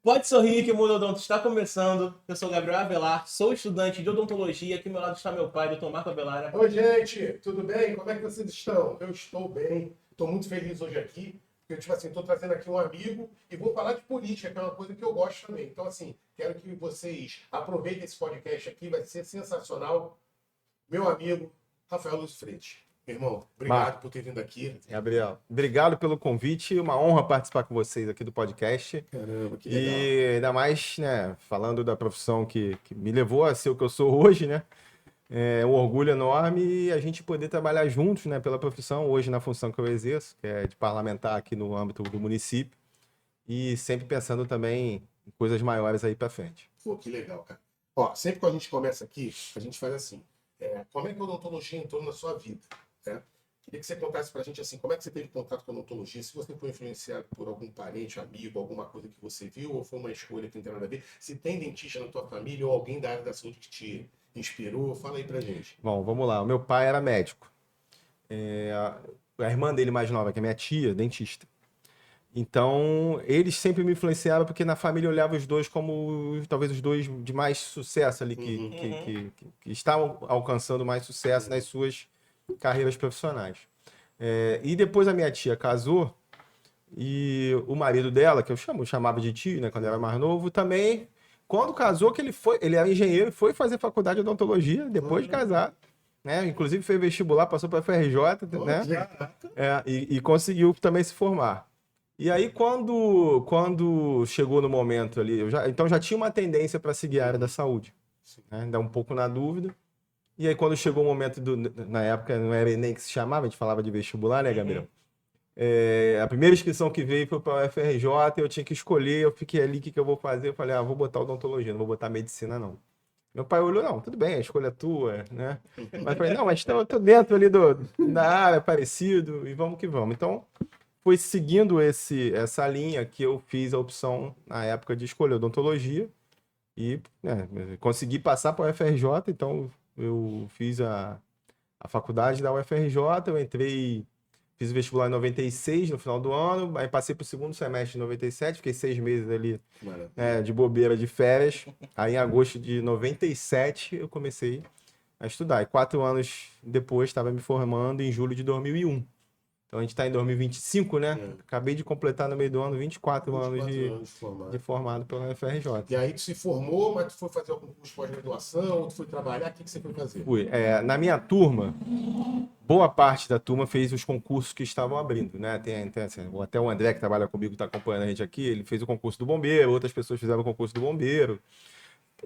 Pode sorrir que o Mundo Odonto está começando. Eu sou Gabriel Avelar, sou estudante de odontologia. Aqui ao meu lado está meu pai, Dr. Marco Avelar. Oi, gente, tudo bem? Como é que vocês estão? Eu estou bem, estou muito feliz hoje aqui, porque, tipo assim, estou trazendo aqui um amigo e vou falar de política, que é uma coisa que eu gosto também. Então, assim, quero que vocês aproveitem esse podcast aqui, vai ser sensacional. Meu amigo, Rafael Luz Freitas. Meu irmão, obrigado por ter vindo aqui. Gabriel, obrigado pelo convite. Uma honra participar com vocês aqui do podcast. Caramba, que legal. E ainda mais, né, falando da profissão que me levou a ser o que eu sou hoje, né? É um orgulho enorme e a gente poder trabalhar juntos, né, pela profissão, hoje na função que eu exerço, que é de parlamentar aqui no âmbito do município. E sempre pensando também em coisas maiores aí para frente. Pô, que legal, cara. Ó, sempre que a gente começa aqui, a gente faz assim. Como é que a odontologia entrou na sua vida? Né? Queria que você contasse pra gente assim, como é que você teve contato com a odontologia? Se você foi influenciado por algum parente, amigo, alguma coisa que você viu, ou foi uma escolha que não tem nada a ver? Se tem dentista na tua família ou alguém da área da saúde que te inspirou, fala aí pra gente. Bom, vamos lá. O meu pai era médico. A irmã dele mais nova, que é minha tia, dentista. Então, eles sempre me influenciaram porque na família eu olhava os dois como talvez os dois de mais sucesso ali, que estavam alcançando mais sucesso nas suas carreiras profissionais. E depois a minha tia casou e o marido dela, que eu chamava de tio, né, quando era mais novo, também, quando casou, que ele era engenheiro e foi fazer faculdade de odontologia depois de casar. Né? Inclusive fez vestibular, passou para a FRJ, né? E conseguiu também se formar. E aí, quando chegou no momento ali, então já tinha uma tendência para seguir a área da saúde, né? Ainda um pouco na dúvida. E aí, quando chegou o momento na época, não era Enem que se chamava, a gente falava de vestibular, né, Gabriel? A primeira inscrição que veio foi para a UFRJ, eu tinha que escolher, eu fiquei ali, o que eu vou fazer? Eu falei, vou botar odontologia, não vou botar medicina, não. Meu pai olhou, não, tudo bem, a escolha é tua, né? Mas eu falei, não, mas eu tô dentro ali da área, parecido, e vamos que vamos. Então, foi seguindo essa linha que eu fiz a opção, na época, de escolher odontologia e consegui passar para a UFRJ, então eu fiz a faculdade da UFRJ, eu entrei, fiz o vestibular em 96, no final do ano, aí passei para o segundo semestre em 97, fiquei 6 meses ali de bobeira, de férias, aí em agosto de 97 eu comecei a estudar, e 4 anos depois estava me formando em julho de 2001. Então a gente está em 2025, né? Acabei de completar no meio do ano 24 anos de formado pela UFRJ. E aí tu se formou, mas tu foi fazer algum curso de pós-graduação, ou tu foi trabalhar, o que você foi fazer? Fui. Na minha turma, boa parte da turma fez os concursos que estavam abrindo, né? Tem assim, até o André, que trabalha comigo, está acompanhando a gente aqui, ele fez o concurso do bombeiro, outras pessoas fizeram o concurso do bombeiro.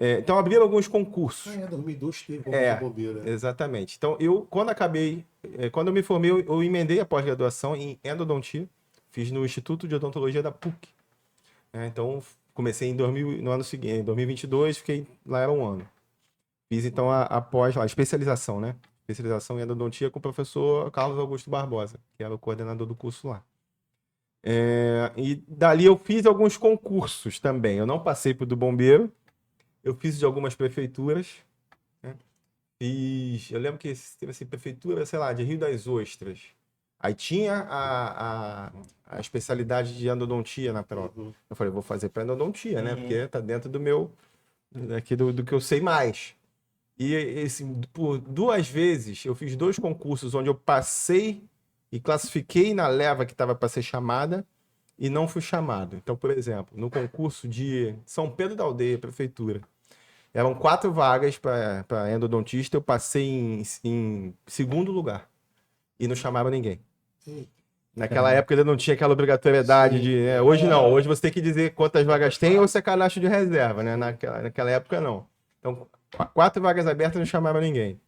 Então abriram alguns concursos. 2002 teve concurso do bombeiro, né? Exatamente. Então quando eu me formei, eu emendei a pós-graduação em endodontia, fiz no Instituto de Odontologia da PUC. Então comecei no ano seguinte, em 2022, fiquei lá, era um ano. Fiz então a especialização, né? Especialização em endodontia com o professor Carlos Augusto Barbosa, que era o coordenador do curso lá. E dali eu fiz alguns concursos também. Eu não passei pro do bombeiro, eu fiz de algumas prefeituras, né? Eu lembro que teve assim, prefeitura, sei lá, de Rio das Ostras. Aí tinha a especialidade de endodontia na prova. Eu falei, vou fazer para endodontia, né? Porque tá dentro do que eu sei mais. E assim, por 2 vezes eu fiz 2 concursos onde eu passei e classifiquei na leva que estava para ser chamada e não fui chamado. Então, por exemplo, no concurso de São Pedro da Aldeia, prefeitura, eram 4 vagas para endodontista, eu passei em segundo lugar e não chamaram ninguém. Naquela época ainda não tinha aquela obrigatoriedade hoje não, hoje você tem que dizer quantas vagas tem ou se é cadastro de reserva, né? Naquela época não. Então, 4 vagas abertas não chamaram ninguém.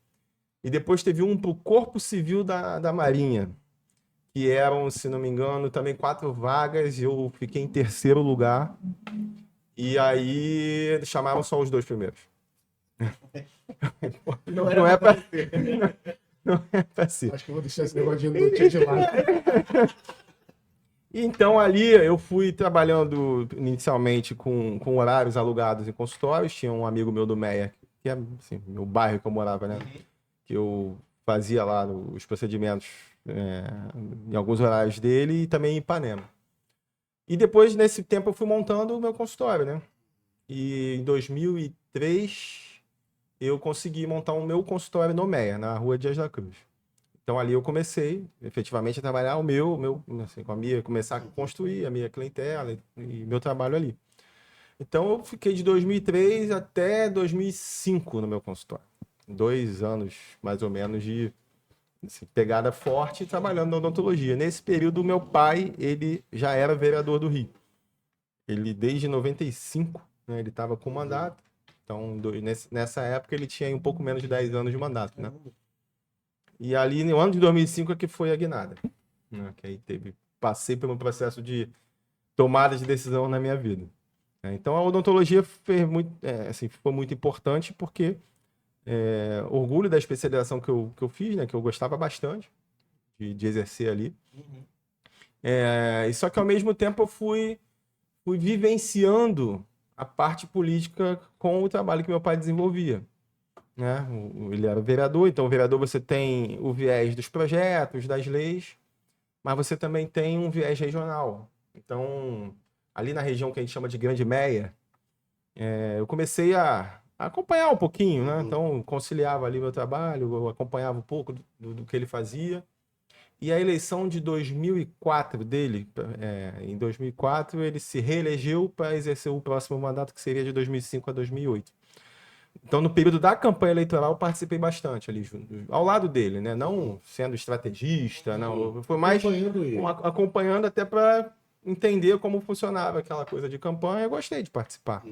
E depois teve um para o Corpo Civil da Marinha, que eram, se não me engano, também 4 vagas, e eu fiquei em terceiro lugar. E aí chamaram só os 2 primeiros. Não é para ser. Acho que eu vou deixar esse negócio de endodontia de lado. Então ali eu fui trabalhando inicialmente com horários alugados em consultórios. Tinha um amigo meu do Meia, que é assim, meu bairro que eu morava, né? Que eu fazia lá os procedimentos em alguns horários dele, e também em Ipanema. E depois, nesse tempo, eu fui montando o meu consultório, né? E em 2003, eu consegui montar o meu consultório no Meia, na Rua Dias da Cruz. Então ali eu comecei efetivamente a trabalhar assim, com a minha, começar a construir a minha clientela e meu trabalho ali. Então eu fiquei de 2003 até 2005 no meu consultório. 2 anos, mais ou menos, de assim, pegada forte trabalhando na odontologia. Nesse período, meu pai, ele já era vereador do Rio. Ele, desde 95, né, ele estava com mandato. Então, nessa época, ele tinha aí um pouco menos de 10 anos de mandato, né? E ali, no ano de 2005, é que foi a guinada. Né? Que aí passei por um processo de tomada de decisão na minha vida. Então, a odontologia assim, foi muito importante porque orgulho da especialização que eu fiz, né? Que eu gostava bastante de exercer ali. E só que, ao mesmo tempo, eu fui vivenciando a parte política com o trabalho que meu pai desenvolvia. Né? Ele era vereador, então o vereador você tem o viés dos projetos, das leis, mas você também tem um viés regional. Então, ali na região que a gente chama de Grande Meia, eu comecei a acompanhar um pouquinho, né? Então, conciliava ali meu trabalho, eu acompanhava um pouco do que ele fazia. E a eleição de 2004 dele, em 2004, ele se reelegeu para exercer o próximo mandato, que seria de 2005 a 2008. Então, no período da campanha eleitoral, eu participei bastante ali, ao lado dele, né? Não sendo estrategista, não. Foi mais acompanhando até para entender como funcionava aquela coisa de campanha. Eu gostei de participar.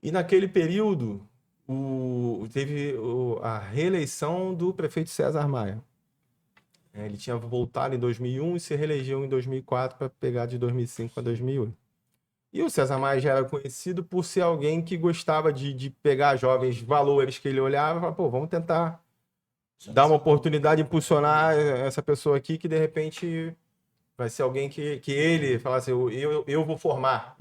E naquele período, teve a reeleição do prefeito César Maia. Ele tinha voltado em 2001 e se reelegeu em 2004 para pegar de 2005 a 2008. E o César Maia já era conhecido por ser alguém que gostava de pegar jovens valores que ele olhava e falar, pô, vamos tentar dar uma oportunidade, impulsionar essa pessoa aqui que, de repente, vai ser alguém que ele fala assim, eu vou formar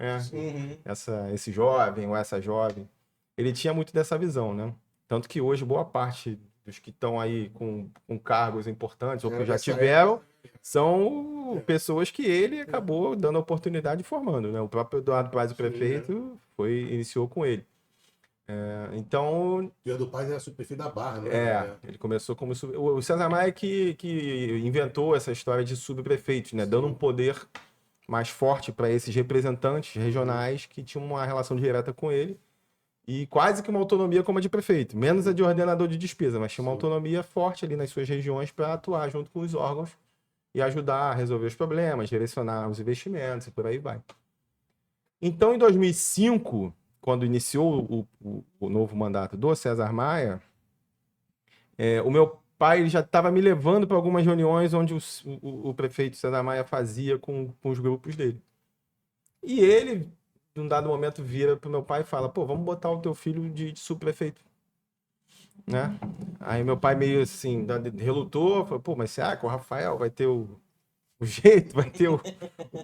esse jovem ou essa jovem. Ele tinha muito dessa visão, né? Tanto que hoje boa parte dos que estão aí com cargos importantes ou que já tiveram são pessoas que ele acabou dando oportunidade e formando, né? O próprio Eduardo Paz, o prefeito, iniciou com ele. Então... O Eduardo Paz era subprefeito da Barra, né? Ele começou como... O César Maia que inventou essa história de subprefeitos, né? Dando um poder mais forte para esses representantes regionais que tinham uma relação direta com ele e quase que uma autonomia como a de prefeito. Menos a de ordenador de despesa, mas tinha uma autonomia forte ali nas suas regiões para atuar junto com os órgãos e ajudar a resolver os problemas, direcionar os investimentos e por aí vai. Então, em 2005, quando iniciou o novo mandato do César Maia, o meu pai ele já estava me levando para algumas reuniões onde o prefeito César Maia fazia com os grupos dele. E ele, num dado momento, vira para o meu pai e fala, pô, vamos botar o teu filho de subprefeito. Né? Aí meu pai meio assim, relutou, falou, pô, mas será que o Rafael vai ter o jeito, vai ter o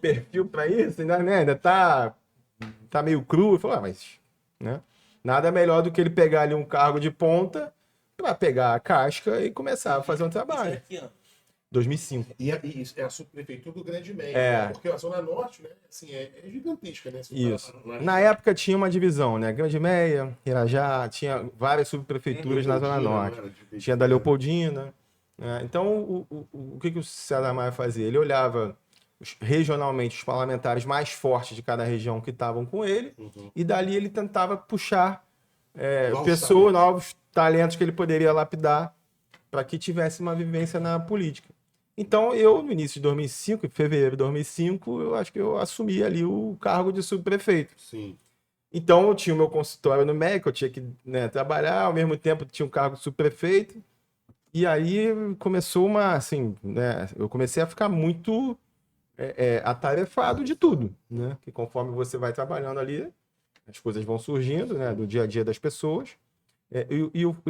perfil para isso? Ainda tá meio cru. Falou, mas né? Nada melhor do que ele pegar ali um cargo de ponta para pegar a casca e começar a fazer um trabalho. 2005. E a subprefeitura do Grande Meia, né? Porque a Zona Norte, né, assim, é gigantesca, né? Isso. Na época tinha uma divisão, né? Grande Meia, Irajá, tinha várias subprefeituras na Zona Norte. Tinha da Leopoldina. Né? Então, o que o César Maia fazia? Ele olhava regionalmente os parlamentares mais fortes de cada região que estavam com ele e dali ele tentava puxar pessoas, novos talentos que ele poderia lapidar para que tivesse uma vivência na política. Então, eu, no início de 2005, em fevereiro de 2005, eu acho que eu assumi ali o cargo de subprefeito. Sim. Então, eu tinha o meu consultório no MEC, eu tinha que trabalhar, ao mesmo tempo tinha um cargo de subprefeito. E aí começou assim, né, eu comecei a ficar muito atarefado de tudo, né? Que conforme você vai trabalhando ali, as coisas vão surgindo, né, do dia a dia das pessoas.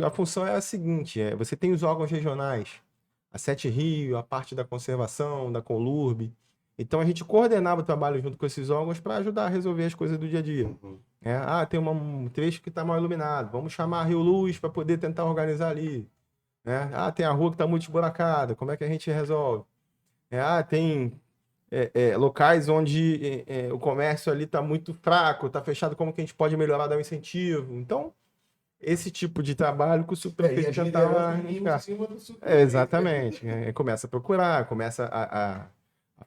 A função é a seguinte, você tem os órgãos regionais, a Sete Rio, a parte da conservação, da Conlurb. Então a gente coordenava o trabalho junto com esses órgãos para ajudar a resolver as coisas do dia a dia. Tem um trecho que está mal iluminado, vamos chamar a Rio Luz para poder tentar organizar ali. Tem a rua que está muito esburacada, como é que a gente resolve? Tem locais onde o comércio ali está muito fraco, está fechado, como que a gente pode melhorar, dar um incentivo. Então, esse tipo de trabalho que o E subprefeito as já lideranças estava. vinham em cima do super. Exatamente. Começa a procurar, começa a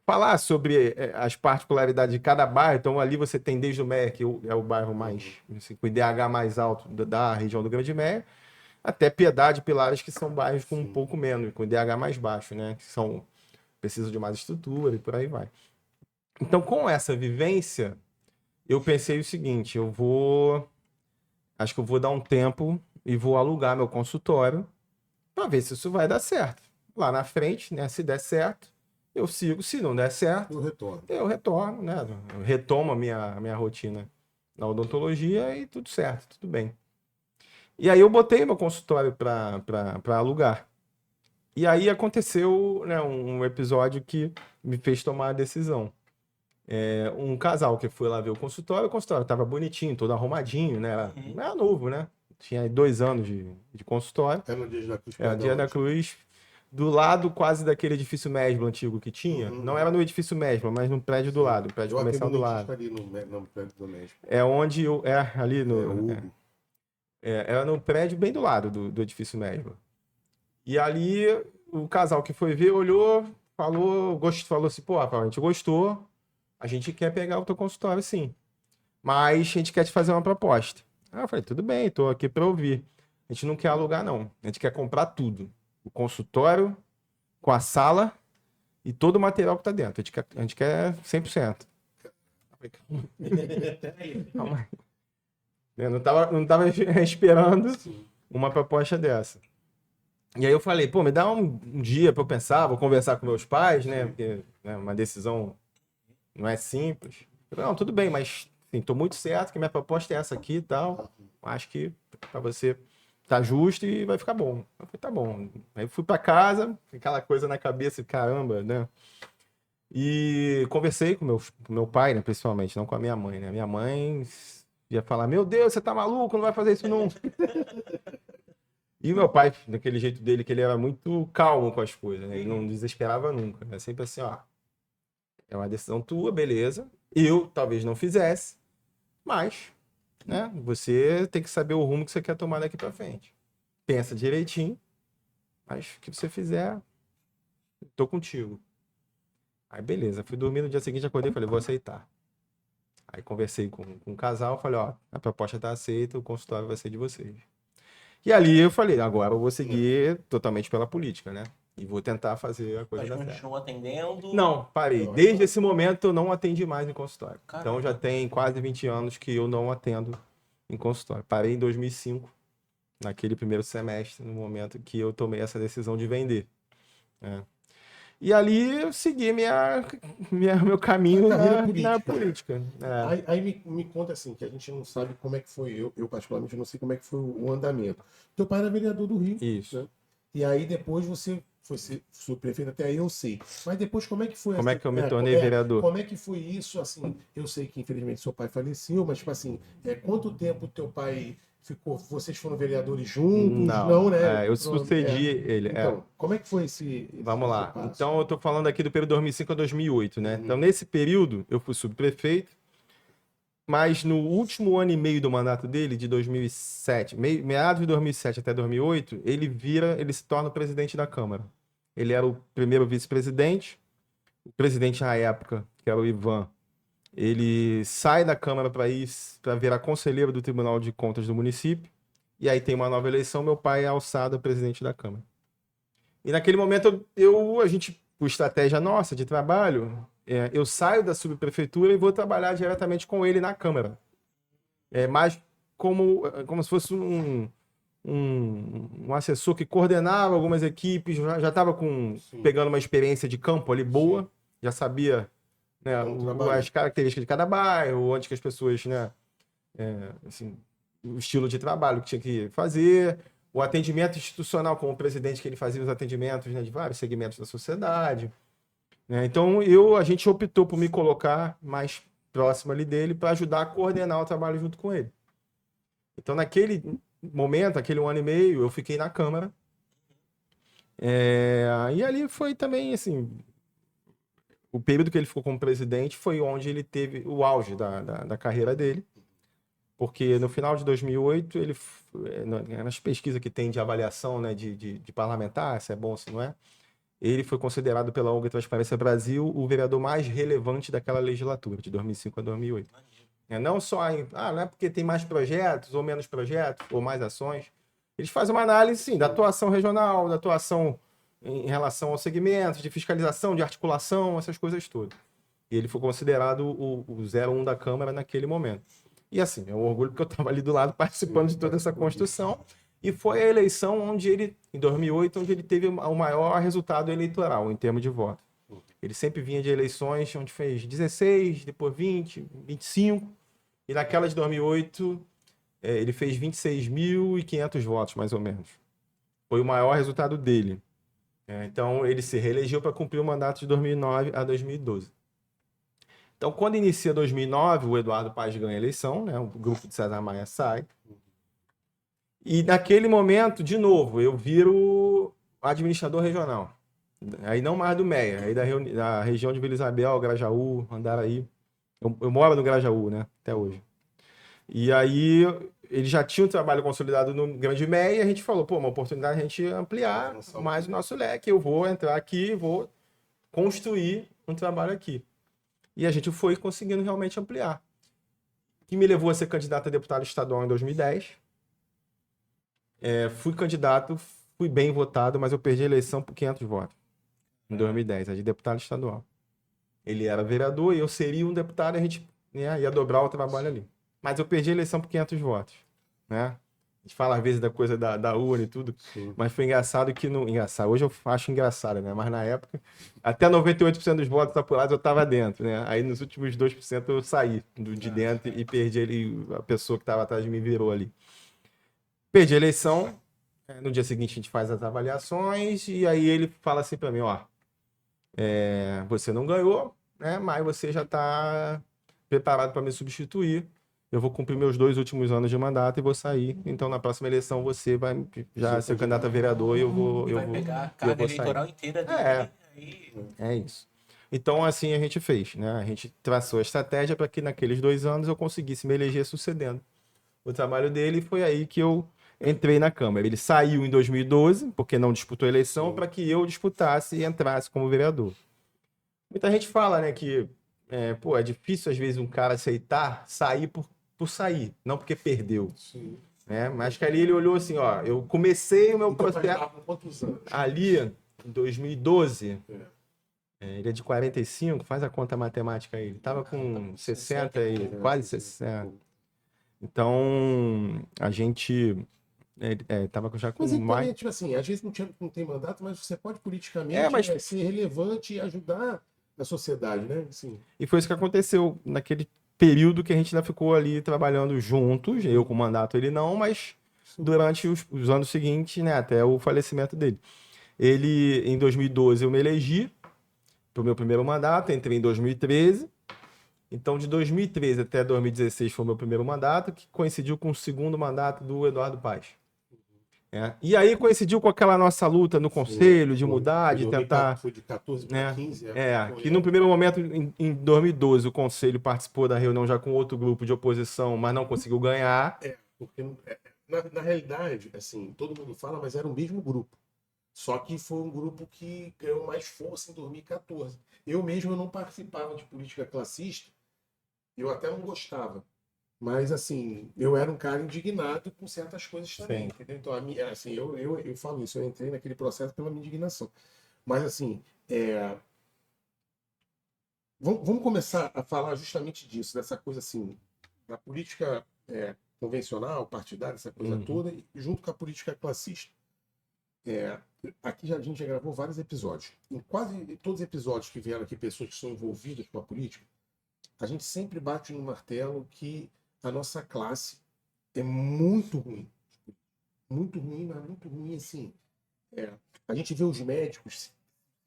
falar sobre as particularidades de cada bairro. Então, ali você tem desde o Meia, que é o bairro mais, assim, com o IDH mais alto da região do Grande Meia, até Piedade e Pilares, que são bairros com um Sim. pouco menos, com IDH mais baixo, né? Que precisam de mais estrutura e por aí vai. Então, com essa vivência, eu pensei o seguinte: acho que eu vou dar um tempo e vou alugar meu consultório para ver se isso vai dar certo. Lá na frente, né? Se der certo, eu sigo. Se não der certo, Eu retorno. eu retorno, né? Eu retomo a minha rotina na odontologia e tudo certo, tudo bem. E aí eu botei meu consultório para alugar. E aí aconteceu, né, um episódio que me fez tomar a decisão. Um casal que foi lá ver o consultório estava bonitinho, todo arrumadinho, né? Era novo, né? Tinha 2 anos de consultório. É no dia da Cruz. É, o Dia da Cruz, do lado quase daquele edifício Mesbla antigo que tinha. Uhum. Não era no edifício Mesbla, mas no prédio do lado, o prédio Eu comercial do atendo lado. ali no prédio do México. É onde ali É, no. o Hugo. Era no prédio bem do lado do edifício Mesbla. E ali o casal que foi ver olhou, falou assim: pô, Rafael, a gente gostou, a gente quer pegar o teu consultório sim, mas a gente quer te fazer uma proposta. Aí eu falei: tudo bem, tô aqui para ouvir. A gente não quer alugar, não. A gente quer comprar tudo. O consultório, com a sala e todo o material que tá dentro. A gente quer 100%. Calma aí. Eu não tava esperando uma proposta dessa. E aí eu falei: pô, me dá um dia para eu pensar, vou conversar com meus pais, né? Porque uma decisão não é simples. Eu falei: não, tudo bem, mas assim, tô muito certo que minha proposta é essa aqui e tal. Acho que para você tá justo e vai ficar bom. Eu falei: tá bom. Aí eu fui para casa, aquela coisa na cabeça, caramba, né? E conversei com meu pai, né, principalmente, não com a minha mãe, né? Minha mãe ia falar: meu Deus, você tá maluco, não vai fazer isso nunca. E meu pai, daquele jeito dele, que ele era muito calmo com as coisas, né? Ele não desesperava nunca. É sempre assim: ó, é uma decisão tua, beleza. Eu talvez não fizesse, mas, né, você tem que saber o rumo que você quer tomar daqui pra frente. Pensa direitinho, mas o que você fizer, tô contigo. Aí beleza, fui dormir, no dia seguinte acordei e falei: vou aceitar. Aí conversei com o casal, falei: ó, a proposta tá aceita, o consultório vai ser de vocês. E ali eu falei: agora eu vou seguir totalmente pela política, né? E vou tentar fazer a coisa Mas dar certo. continuou atendendo? Não, parei. Desde esse momento eu não atendi mais em consultório. Caramba. Então já tem quase 20 anos que eu não atendo em consultório. Parei em 2005, naquele primeiro semestre, no momento que eu tomei essa decisão de vender, né? E ali eu segui meu caminho A carreira na política. política. Aí me conta assim, que a gente não sabe como é que foi, eu particularmente não sei como é que foi o andamento. Teu pai era vereador do Rio, Isso. né? E aí depois você foi ser subprefeito, até aí eu sei. Mas depois como é que foi Como é essa- que eu me tornei vereador? Como é que foi isso, assim, eu sei que infelizmente seu pai faleceu, mas tipo assim, quanto tempo teu pai ficou, vocês foram vereadores juntos? Não, né? Eu sucedi ele. Então, como é que foi esse Vamos lá. passo? Então, eu estou falando aqui do período 2005 a 2008, né? Uhum. Então, nesse período, eu fui subprefeito, mas no último ano e meio do mandato dele, de 2007, meados de 2007 até 2008, ele se torna o presidente da Câmara. Ele era o primeiro vice-presidente, o presidente à época, que era o Ivan, ele sai da Câmara para virar conselheiro do Tribunal de Contas do município, e aí tem uma nova eleição, meu pai é alçado a presidente da Câmara. E naquele momento, a gente, por estratégia nossa de trabalho, eu saio da subprefeitura e vou trabalhar diretamente com ele na Câmara. Mais como se fosse um assessor que coordenava algumas equipes, já estava Sim. pegando uma experiência de campo ali boa, já sabia, né, as características de cada bairro, onde que as pessoas, né, assim, o estilo de trabalho que tinha que fazer, o atendimento institucional, como presidente, que ele fazia os atendimentos, né, de vários segmentos da sociedade, né? Então a gente optou por me colocar mais próximo ali dele para ajudar a coordenar o trabalho junto com ele. Então naquele momento, aquele 1 ano e meio, eu fiquei na Câmara. E ali foi também assim, o período que ele ficou como presidente foi onde ele teve o auge da carreira dele, porque no final de 2008, nas pesquisas que tem de avaliação, né, de parlamentar, se é bom ou se não é, ele foi considerado pela ONG Transparência Brasil o vereador mais relevante daquela legislatura, de 2005 a 2008. Não só não é porque tem mais projetos, ou menos projetos, ou mais ações. Eles fazem uma análise, sim, da atuação regional, da atuação em relação aos segmentos, de fiscalização, de articulação, essas coisas todas. E ele foi considerado o 01 da Câmara naquele momento. E assim, é um orgulho porque eu estava ali do lado participando de toda essa construção. E foi a eleição onde ele, em 2008, onde ele teve o maior resultado eleitoral em termos de voto. Ele sempre vinha de eleições onde fez 16, depois 20, 25. E naquela de 2008, ele fez 26.500 votos, mais ou menos. Foi o maior resultado dele. Então, ele se reelegeu para cumprir o mandato de 2009 a 2012. Então, quando inicia 2009, o Eduardo Paes ganha a eleição, né? O grupo de César Maia sai. E naquele momento, de novo, eu viro administrador regional. Aí não mais do Meia, aí da região de Vila Isabel, Grajaú, Andaraí. Eu moro no Grajaú, né? Até hoje. E aí ele já tinha um trabalho consolidado no Grande Meia e a gente falou, pô, uma oportunidade de a gente ampliar mais o nosso leque. Eu vou entrar aqui, vou construir um trabalho aqui. E a gente foi conseguindo realmente ampliar. Que me levou a ser candidato a deputado estadual em 2010. Fui candidato, fui bem votado, mas eu perdi a eleição por 500 votos. Em 2010, de deputado estadual. Ele era vereador e eu seria um deputado e a gente ia dobrar o trabalho ali. Mas eu perdi a eleição por 500 votos. Né? A gente fala às vezes da coisa da urna e tudo, sim, mas foi engraçado que não... Engraçado. Hoje eu acho engraçado, né? Mas na época, até 98% dos votos apurados eu estava dentro, né? Aí nos últimos 2% eu saí de dentro e perdi ali, a pessoa que estava atrás de mim virou ali. Perdi a eleição, no dia seguinte a gente faz as avaliações e aí ele fala assim para mim, ó, você não ganhou, né? Mas você já está preparado para me substituir. Eu vou cumprir meus 2 últimos anos de mandato e vou sair. Então, na próxima eleição, você vai já ser candidato a vereador e eu vou pegar a carga eleitoral inteira dele. É isso. Então, assim a gente fez, né? A gente traçou a estratégia para que naqueles 2 anos eu conseguisse me eleger sucedendo o trabalho dele e foi aí que eu entrei na Câmara. Ele saiu em 2012, porque não disputou a eleição, para que eu disputasse e entrasse como vereador. Muita gente fala, né, que é difícil às vezes um cara aceitar sair por sair, não porque perdeu. Sim. Né? Mas que ali ele olhou assim, ó, eu comecei o meu processo quantos anos? Ali em 2012. Ele é de 45, faz a conta matemática aí. Ele tava com 60 e quase 60. Então, a gente tava já com mas mais... também, tipo assim, às vezes não tem mandato, mas você pode politicamente ser relevante e ajudar a sociedade, né? Assim. E foi isso que aconteceu naquele período que a gente ainda ficou ali trabalhando juntos, eu com o mandato, ele não, mas durante os anos seguintes, né, até o falecimento dele. Ele, em 2012, eu me elegi para o meu primeiro mandato, entrei em 2013. Então, de 2013 até 2016 foi o meu primeiro mandato, que coincidiu com o segundo mandato do Eduardo Paes. E aí coincidiu com aquela nossa luta no conselho de mudar, de tentar... Foi de 14 para 15. Que no primeiro momento, em 2012, o conselho participou da reunião já com outro grupo de oposição, mas não conseguiu ganhar. Porque na realidade, assim, todo mundo fala, mas era o mesmo grupo. Só que foi um grupo que ganhou mais força em 2014. Eu mesmo não participava de política classista, eu até não gostava. Mas, assim, eu era um cara indignado com certas coisas também, entendeu? Então, assim, eu falo isso, eu entrei naquele processo pela minha indignação. Mas, assim, vamos começar a falar justamente disso, dessa coisa, assim, da política convencional, partidária, essa coisa toda, junto com a política classista. Aqui a gente já gravou vários episódios. Em quase todos os episódios que vieram aqui, pessoas que são envolvidas com a política, a gente sempre bate no martelo que a nossa classe é muito ruim. Muito ruim, mas muito ruim, assim. A gente vê os médicos se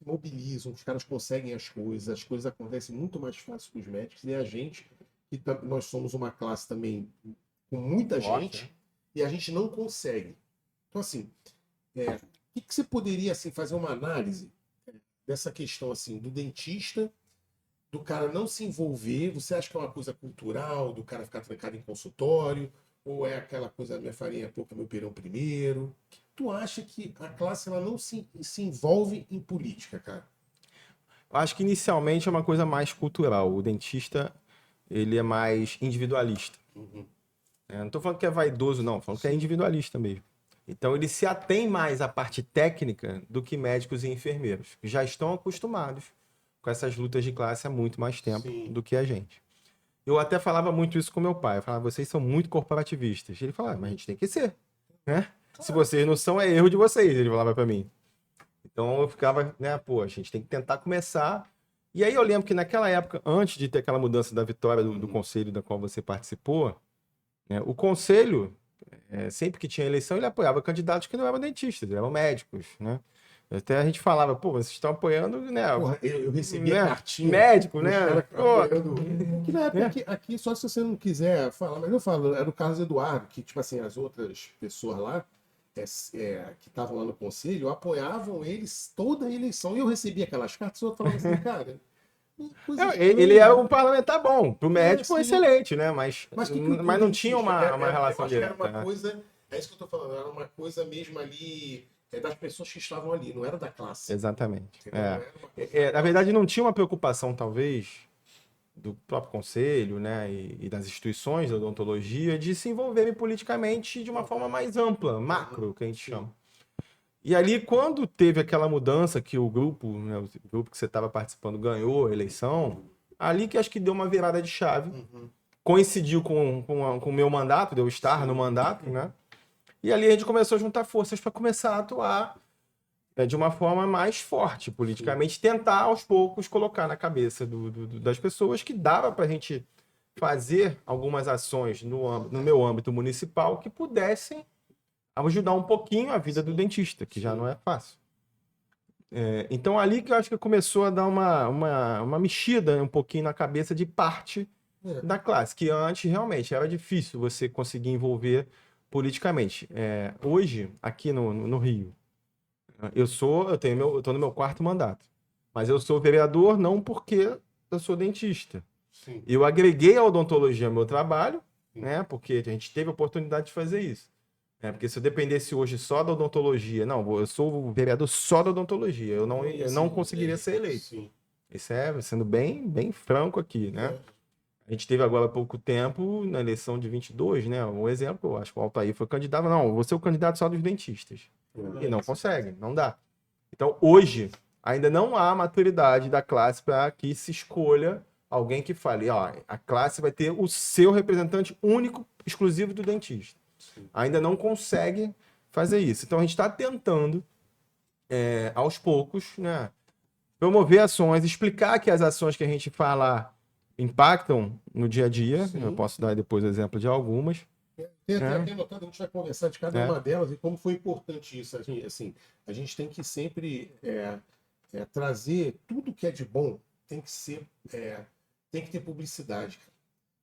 mobilizam, os caras conseguem as coisas acontecem muito mais fácil com os médicos, e a gente, que nós somos uma classe também com muita gente, e a gente não consegue. Então, assim, o que você poderia, assim, fazer uma análise dessa questão, assim, do dentista do cara não se envolver? Você acha que é uma coisa cultural, do cara ficar trancado em consultório? Ou é aquela coisa, minha farinha é pouca, meu pirão primeiro? O que tu acha que a classe ela não se envolve em política, cara? Eu acho que inicialmente é uma coisa mais cultural. O dentista, ele é mais individualista. Uhum. Não estou falando que é vaidoso, não. Falando que é individualista mesmo. Então, ele se atém mais à parte técnica do que médicos e enfermeiros, que já estão acostumados com essas lutas de classe há muito mais tempo Sim. do que a gente. Eu até falava muito isso com meu pai. Eu falava, vocês são muito corporativistas. Ele falava, mas a gente tem que ser, né? Se vocês não são, é erro de vocês, ele falava para mim. Então eu ficava, né, pô, a gente tem que tentar começar. E aí eu lembro que naquela época, antes de ter aquela mudança da vitória do conselho da qual você participou, né, o conselho, sempre que tinha eleição, ele apoiava candidatos que não eram dentistas, eram médicos, né? Até a gente falava, pô, vocês estão apoiando, né? Porra, eu recebi a né, cartinha. médico, dos né? caras Pô, apoiando. Que na época, né? aqui, só se você não quiser falar, mas eu falo, era o Carlos Eduardo, que, tipo assim, as outras pessoas lá, que estavam lá no conselho, apoiavam eles toda a eleição. E eu recebia aquelas cartas, eu falava assim, cara, coisa Ele estranha, era né? um parlamentar bom, pro médico Sim. excelente, né? Mas que não tinha dentista, uma relação eu acho que era direta. uma Né? coisa, é isso que eu tô falando, era uma coisa mesmo ali, das pessoas que estavam ali, não era da classe. Exatamente. Entendeu? Não É. era uma coisa Na verdade, não tinha uma preocupação, talvez, do próprio conselho, né, e das instituições da odontologia de se envolverem politicamente de uma forma mais ampla, macro, que a gente Sim. chama. E ali, quando teve aquela mudança que o grupo, né, o grupo que você estava participando ganhou a eleição, ali que acho que deu uma virada de chave. Uhum. Coincidiu com o meu mandato, de eu estar no mandato, né? E ali a gente começou a juntar forças para começar a atuar de uma forma mais forte politicamente, tentar aos poucos colocar na cabeça das pessoas que dava para a gente fazer algumas ações no meu âmbito municipal que pudessem ajudar um pouquinho a vida do dentista, que já não é fácil. Então ali que eu acho que começou a dar uma mexida um pouquinho na cabeça de parte da classe, que antes realmente era difícil você conseguir envolver politicamente. Hoje, aqui no Rio, eu tô no meu quarto mandato, mas eu sou vereador não porque eu sou dentista. Sim. Eu agreguei a odontologia ao meu trabalho, Sim. né? Porque a gente teve a oportunidade de fazer isso. Porque se eu dependesse hoje só da odontologia, não, eu sou o vereador só da odontologia, eu não conseguiria ser eleito. Sim. Isso sendo bem franco aqui, né? A gente teve agora há pouco tempo, na eleição de 22, né? Um exemplo, eu acho que o Altair foi candidato. Não, você é o candidato só dos dentistas. E não consegue, não dá. Então, hoje, ainda não há maturidade da classe para que se escolha alguém que fale, ó, a classe vai ter o seu representante único, exclusivo do dentista. Ainda não consegue fazer isso. Então, a gente está tentando, aos poucos, né, promover ações, explicar que as ações que a gente fala impactam no dia a dia. Sim. Eu posso dar depois exemplo de algumas. Tem até anotado, a gente vai conversar de cada uma delas e como foi importante isso. Assim, a gente tem que sempre trazer tudo que é de bom, tem que ter publicidade.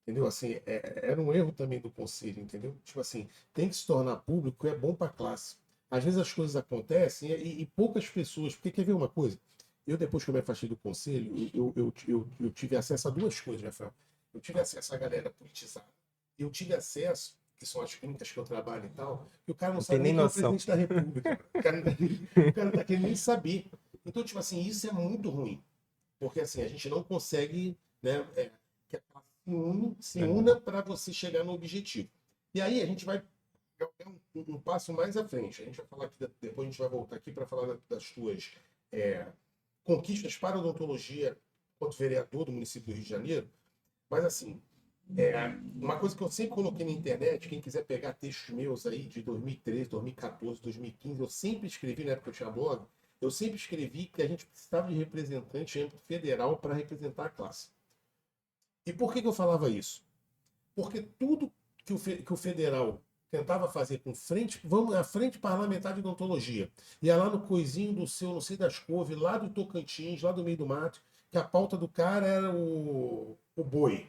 Entendeu? Assim, era um erro também do conselho, entendeu? Tipo assim, tem que se tornar público, é bom para a classe. Às vezes as coisas acontecem e poucas pessoas. Porque quer ver uma coisa? Eu, depois que eu me afastei do conselho, eu tive acesso a duas coisas, Rafael. Eu tive acesso à galera politizada. Eu tive acesso, que são as clínicas que eu trabalho e tal, que o cara não sabe nem quem é o presidente da República. O cara não tá querendo nem saber. Então, tipo assim, isso é muito ruim. Porque assim, a gente não consegue, né, que a classe se una para você chegar no objetivo. E aí a gente vai um passo mais à frente. A gente vai falar aqui, depois a gente vai voltar aqui para falar das tuas conquistas para a odontologia quanto vereador do município do Rio de Janeiro. Mas assim, uma coisa que eu sempre coloquei na internet, quem quiser pegar textos meus aí de 2013, 2014, 2015, eu sempre escrevi, na época que eu tinha blog, eu sempre escrevi que a gente precisava de representante em âmbito federal para representar a classe. E por que eu falava isso? Porque tudo que o federal tentava fazer com a frente parlamentar de odontologia, ia lá no coisinho do seu, não sei das couves, lá do Tocantins, lá do meio do mato, que a pauta do cara era o boi.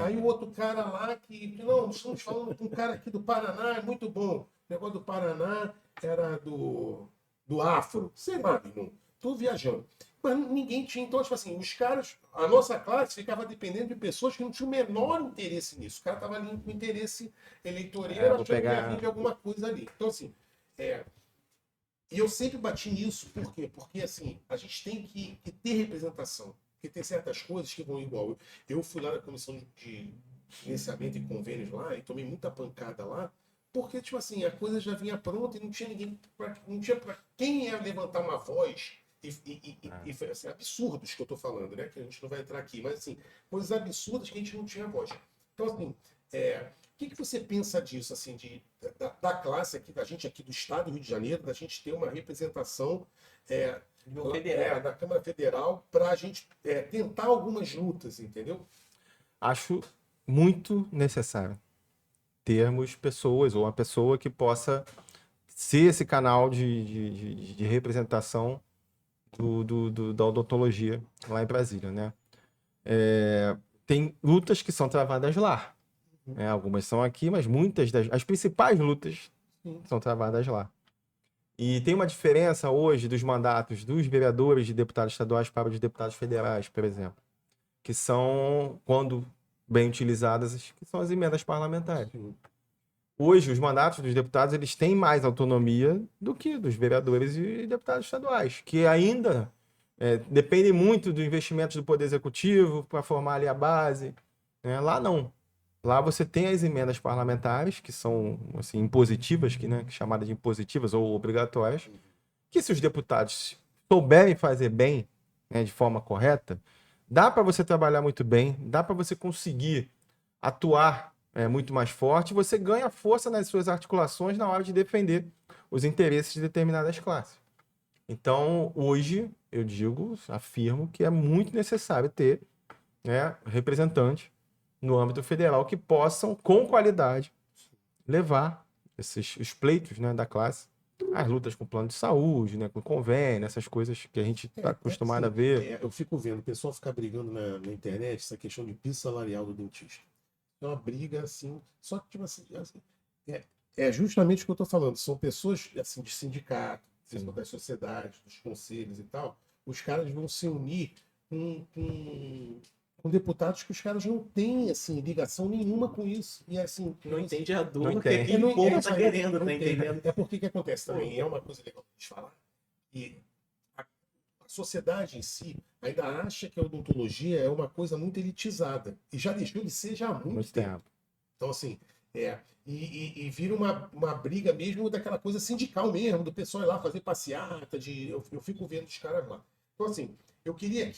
Aí o outro cara lá não, estamos falando com um cara aqui do Paraná, é muito bom. O negócio do Paraná era do Afro. Sei lá, irmão. Tô viajando. Mas ninguém tinha. Então, tipo assim, os caras, a nossa classe ficava dependendo de pessoas que não tinham o menor interesse nisso. O cara estava ali com interesse eleitoreiro, vou achando que ia pegar. vir de alguma coisa ali. Então, assim, e eu sempre bati nisso, por quê? Porque, assim, a gente tem que ter representação. Porque tem certas coisas que vão igual. Eu fui lá na comissão de financiamento e convênios lá e tomei muita pancada lá, porque, tipo assim, a coisa já vinha pronta e não tinha ninguém, não tinha pra quem ia levantar uma voz e foi, assim, absurdos que eu tô falando, né? Que a gente não vai entrar aqui, mas, assim, coisas absurdas que a gente não tinha voz. Então, assim, o que você pensa disso, assim, da classe aqui, da gente aqui do Estado do Rio de Janeiro, da gente ter uma representação da Câmara Federal para a gente tentar algumas lutas, entendeu? Acho muito necessário termos pessoas, ou uma pessoa que possa ser esse canal de representação da odontologia lá em Brasília, né? Tem lutas que são travadas lá, né? Algumas são aqui, mas as principais lutas são travadas lá. E tem uma diferença hoje dos mandatos dos vereadores de deputados estaduais para os deputados federais, por exemplo, que são, quando bem utilizadas, que são as emendas parlamentares. Sim. Hoje, os mandatos dos deputados eles têm mais autonomia do que dos vereadores e deputados estaduais, que ainda dependem muito do investimento do Poder Executivo para formar ali a base, né? Lá não. Lá você tem as emendas parlamentares, que são assim, impositivas, que chamadas de impositivas ou obrigatórias, que se os deputados souberem fazer bem, né, de forma correta, dá para você trabalhar muito bem, dá para você conseguir atuar muito mais forte, você ganha força nas suas articulações na hora de defender os interesses de determinadas classes. Então, hoje, eu afirmo que é muito necessário ter, né, representantes no âmbito federal que possam, com qualidade, levar os pleitos, né, da classe, as lutas com plano de saúde, né, com convênio, essas coisas que a gente está acostumado a ver. Eu fico vendo o pessoal ficar brigando na internet essa questão de piso salarial do dentista. É uma briga assim, só que tipo assim, é justamente o que eu estou falando. São pessoas assim de sindicato, das sociedades, dos conselhos e tal. Os caras vão se unir com deputados que os caras não têm assim ligação nenhuma com isso e assim Não entende a dor Não que entende. aquele povo tá não querendo, tá entende. entendendo? É porque que acontece também, é uma coisa legal de falar. E a sociedade em si ainda acha que a odontologia é uma coisa muito elitizada e já deixou de ser já há muito tempo. Então, assim, e vira uma briga mesmo daquela coisa sindical mesmo, do pessoal ir lá fazer passeata, eu fico vendo os caras lá. Então, assim, eu queria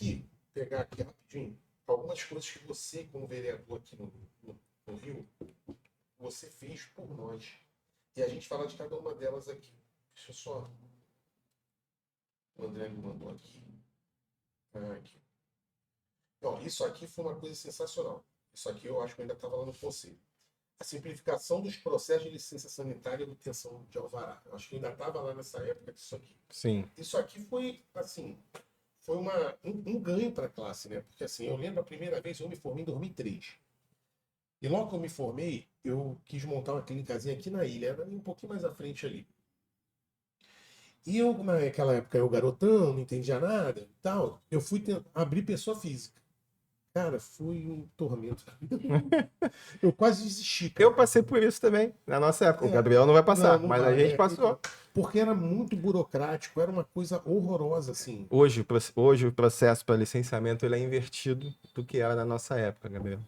pegar aqui rapidinho algumas coisas que você, como vereador aqui no Rio, você fez por nós. E a gente fala de cada uma delas aqui. Deixa eu só... O André me mandou aqui. Aqui. Não, isso aqui foi uma coisa sensacional. Isso aqui eu acho que eu ainda estava lá no conselho. A simplificação dos processos de licença sanitária e obtenção de alvará. Eu acho que eu ainda estava lá nessa época disso aqui. Sim. Isso aqui foi, assim, foi um ganho para a classe, né? Porque, assim, eu lembro a primeira vez, eu me formei em 2003. E logo que eu me formei, eu quis montar uma clínicazinha aqui na ilha, era um pouquinho mais à frente ali. E eu, naquela época, eu garotão, não entendia nada e tal, eu fui abrir pessoa física. Cara, foi um tormento. Eu quase desisti, cara. Eu passei por isso também, na nossa época. O Gabriel não vai passar, não mas vai, a gente passou. Porque era muito burocrático, era uma coisa horrorosa, assim. Hoje o processo para licenciamento ele é invertido do que era na nossa época, Gabriel.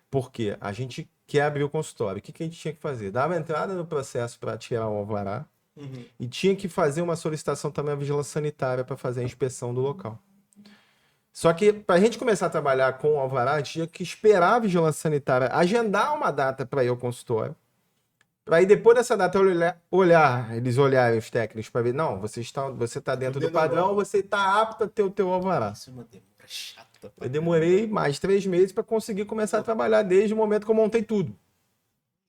Por quê? A gente quer abrir o consultório. O que a gente tinha que fazer? Dava entrada no processo para tirar o alvará e tinha que fazer uma solicitação também à vigilância sanitária para fazer a inspeção do local. Só que para a gente começar a trabalhar com o alvará, a gente tinha que esperar a vigilância sanitária agendar uma data para ir ao consultório. Para aí depois dessa data eles olharem os técnicos para ver, não, você está dentro do padrão, você está apto a ter o teu alvará. Isso é uma demora chata. Eu demorei mais 3 meses para conseguir começar a trabalhar desde o momento que eu montei tudo,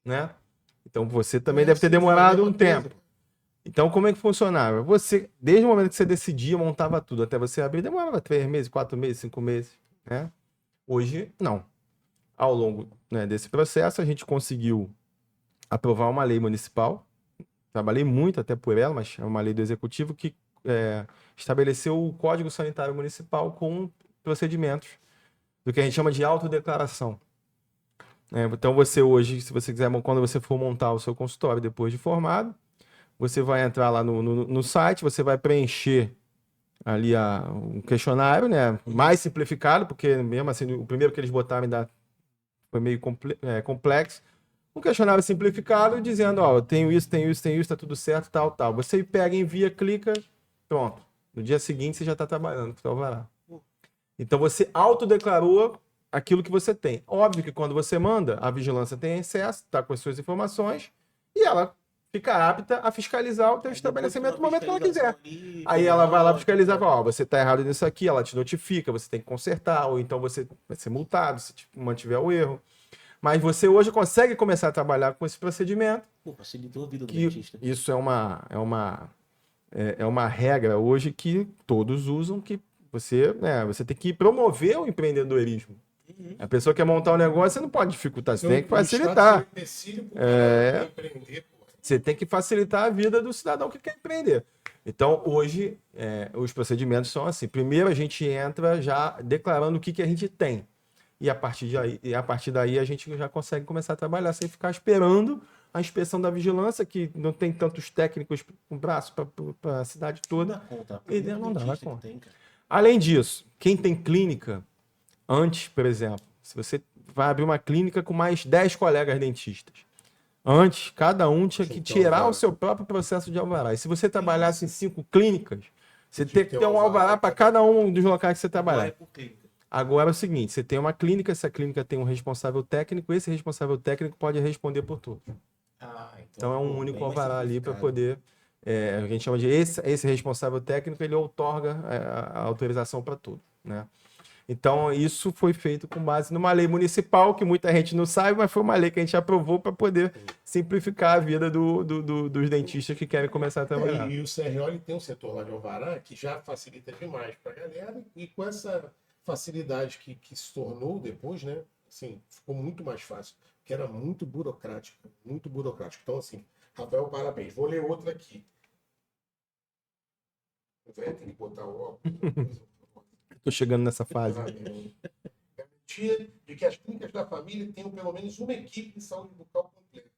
né? Então você também deve ter demorado um tempo. Então como é que funcionava? Você, desde o momento que você decidia, montava tudo, até você abrir, demorava 3 meses, 4 meses, 5 meses, né? Hoje, não. Ao longo, né, desse processo, a gente conseguiu aprovar uma lei municipal. Trabalhei muito até por ela, mas é uma lei do executivo que estabeleceu o Código Sanitário Municipal com procedimentos do que a gente chama de autodeclaração. Então você hoje, se você quiser, quando você for montar o seu consultório depois de formado, você vai entrar lá no site, você vai preencher ali um questionário, né? Mais simplificado, porque mesmo assim, o primeiro que eles botaram ainda foi meio complexo. Um questionário simplificado dizendo, ó, eu tenho isso, tá tudo certo, tal. Você pega, envia, clica, pronto. No dia seguinte você já está trabalhando com o alvará. Então você autodeclarou aquilo que você tem. Óbvio que quando você manda, a vigilância tem acesso, está com as suas informações, e ela fica apta a fiscalizar o teu estabelecimento no momento que ela quiser. Aí ela vai lá fiscalizar e fala, ó, você está errado nisso aqui, ela te notifica, você tem que consertar, ou então você vai ser multado se mantiver o erro. Mas você hoje consegue começar a trabalhar com esse procedimento. Pô, facilitou a vida do Que dentista. isso é uma regra hoje que todos usam, que você tem que promover o empreendedorismo. A pessoa quer montar um negócio, você não pode dificultar, você tem que facilitar. Você tem que facilitar a vida do cidadão que quer empreender. Então, hoje, os procedimentos são assim. Primeiro, a gente entra já declarando o que a gente tem. E a partir daí a gente já consegue começar a trabalhar sem ficar esperando a inspeção da vigilância, que não tem tantos técnicos com braço para a cidade toda. Não dá conta. Além disso, quem tem clínica, antes, por exemplo, se você vai abrir uma clínica com mais 10 colegas dentistas, antes, cada um tinha que tirar o seu próprio processo de alvará. E se você trabalhasse em 5 clínicas, você tem que ter um alvará para cada um dos locais que você trabalhar. Agora é o seguinte, você tem uma clínica, essa clínica tem um responsável técnico, esse responsável técnico pode responder por tudo. Então é um único alvará ali para poder... a gente chama de esse responsável técnico, ele outorga a autorização para tudo, né? Então isso foi feito com base numa lei municipal, que muita gente não sabe, mas foi uma lei que a gente aprovou para poder simplificar a vida dos dentistas que querem começar a trabalhar. E o CRO ele tem um setor lá de alvará que já facilita demais para a galera, e com essa facilidade que se tornou depois, né? Assim, ficou muito mais fácil, que era muito burocrático, muito burocrático. Então, assim, Rafael, parabéns. Vou ler outra aqui. Tem que botar o óculos. Estou chegando nessa fase. É mentira de que as clínicas da família tenham pelo menos uma equipe de saúde bucal completa.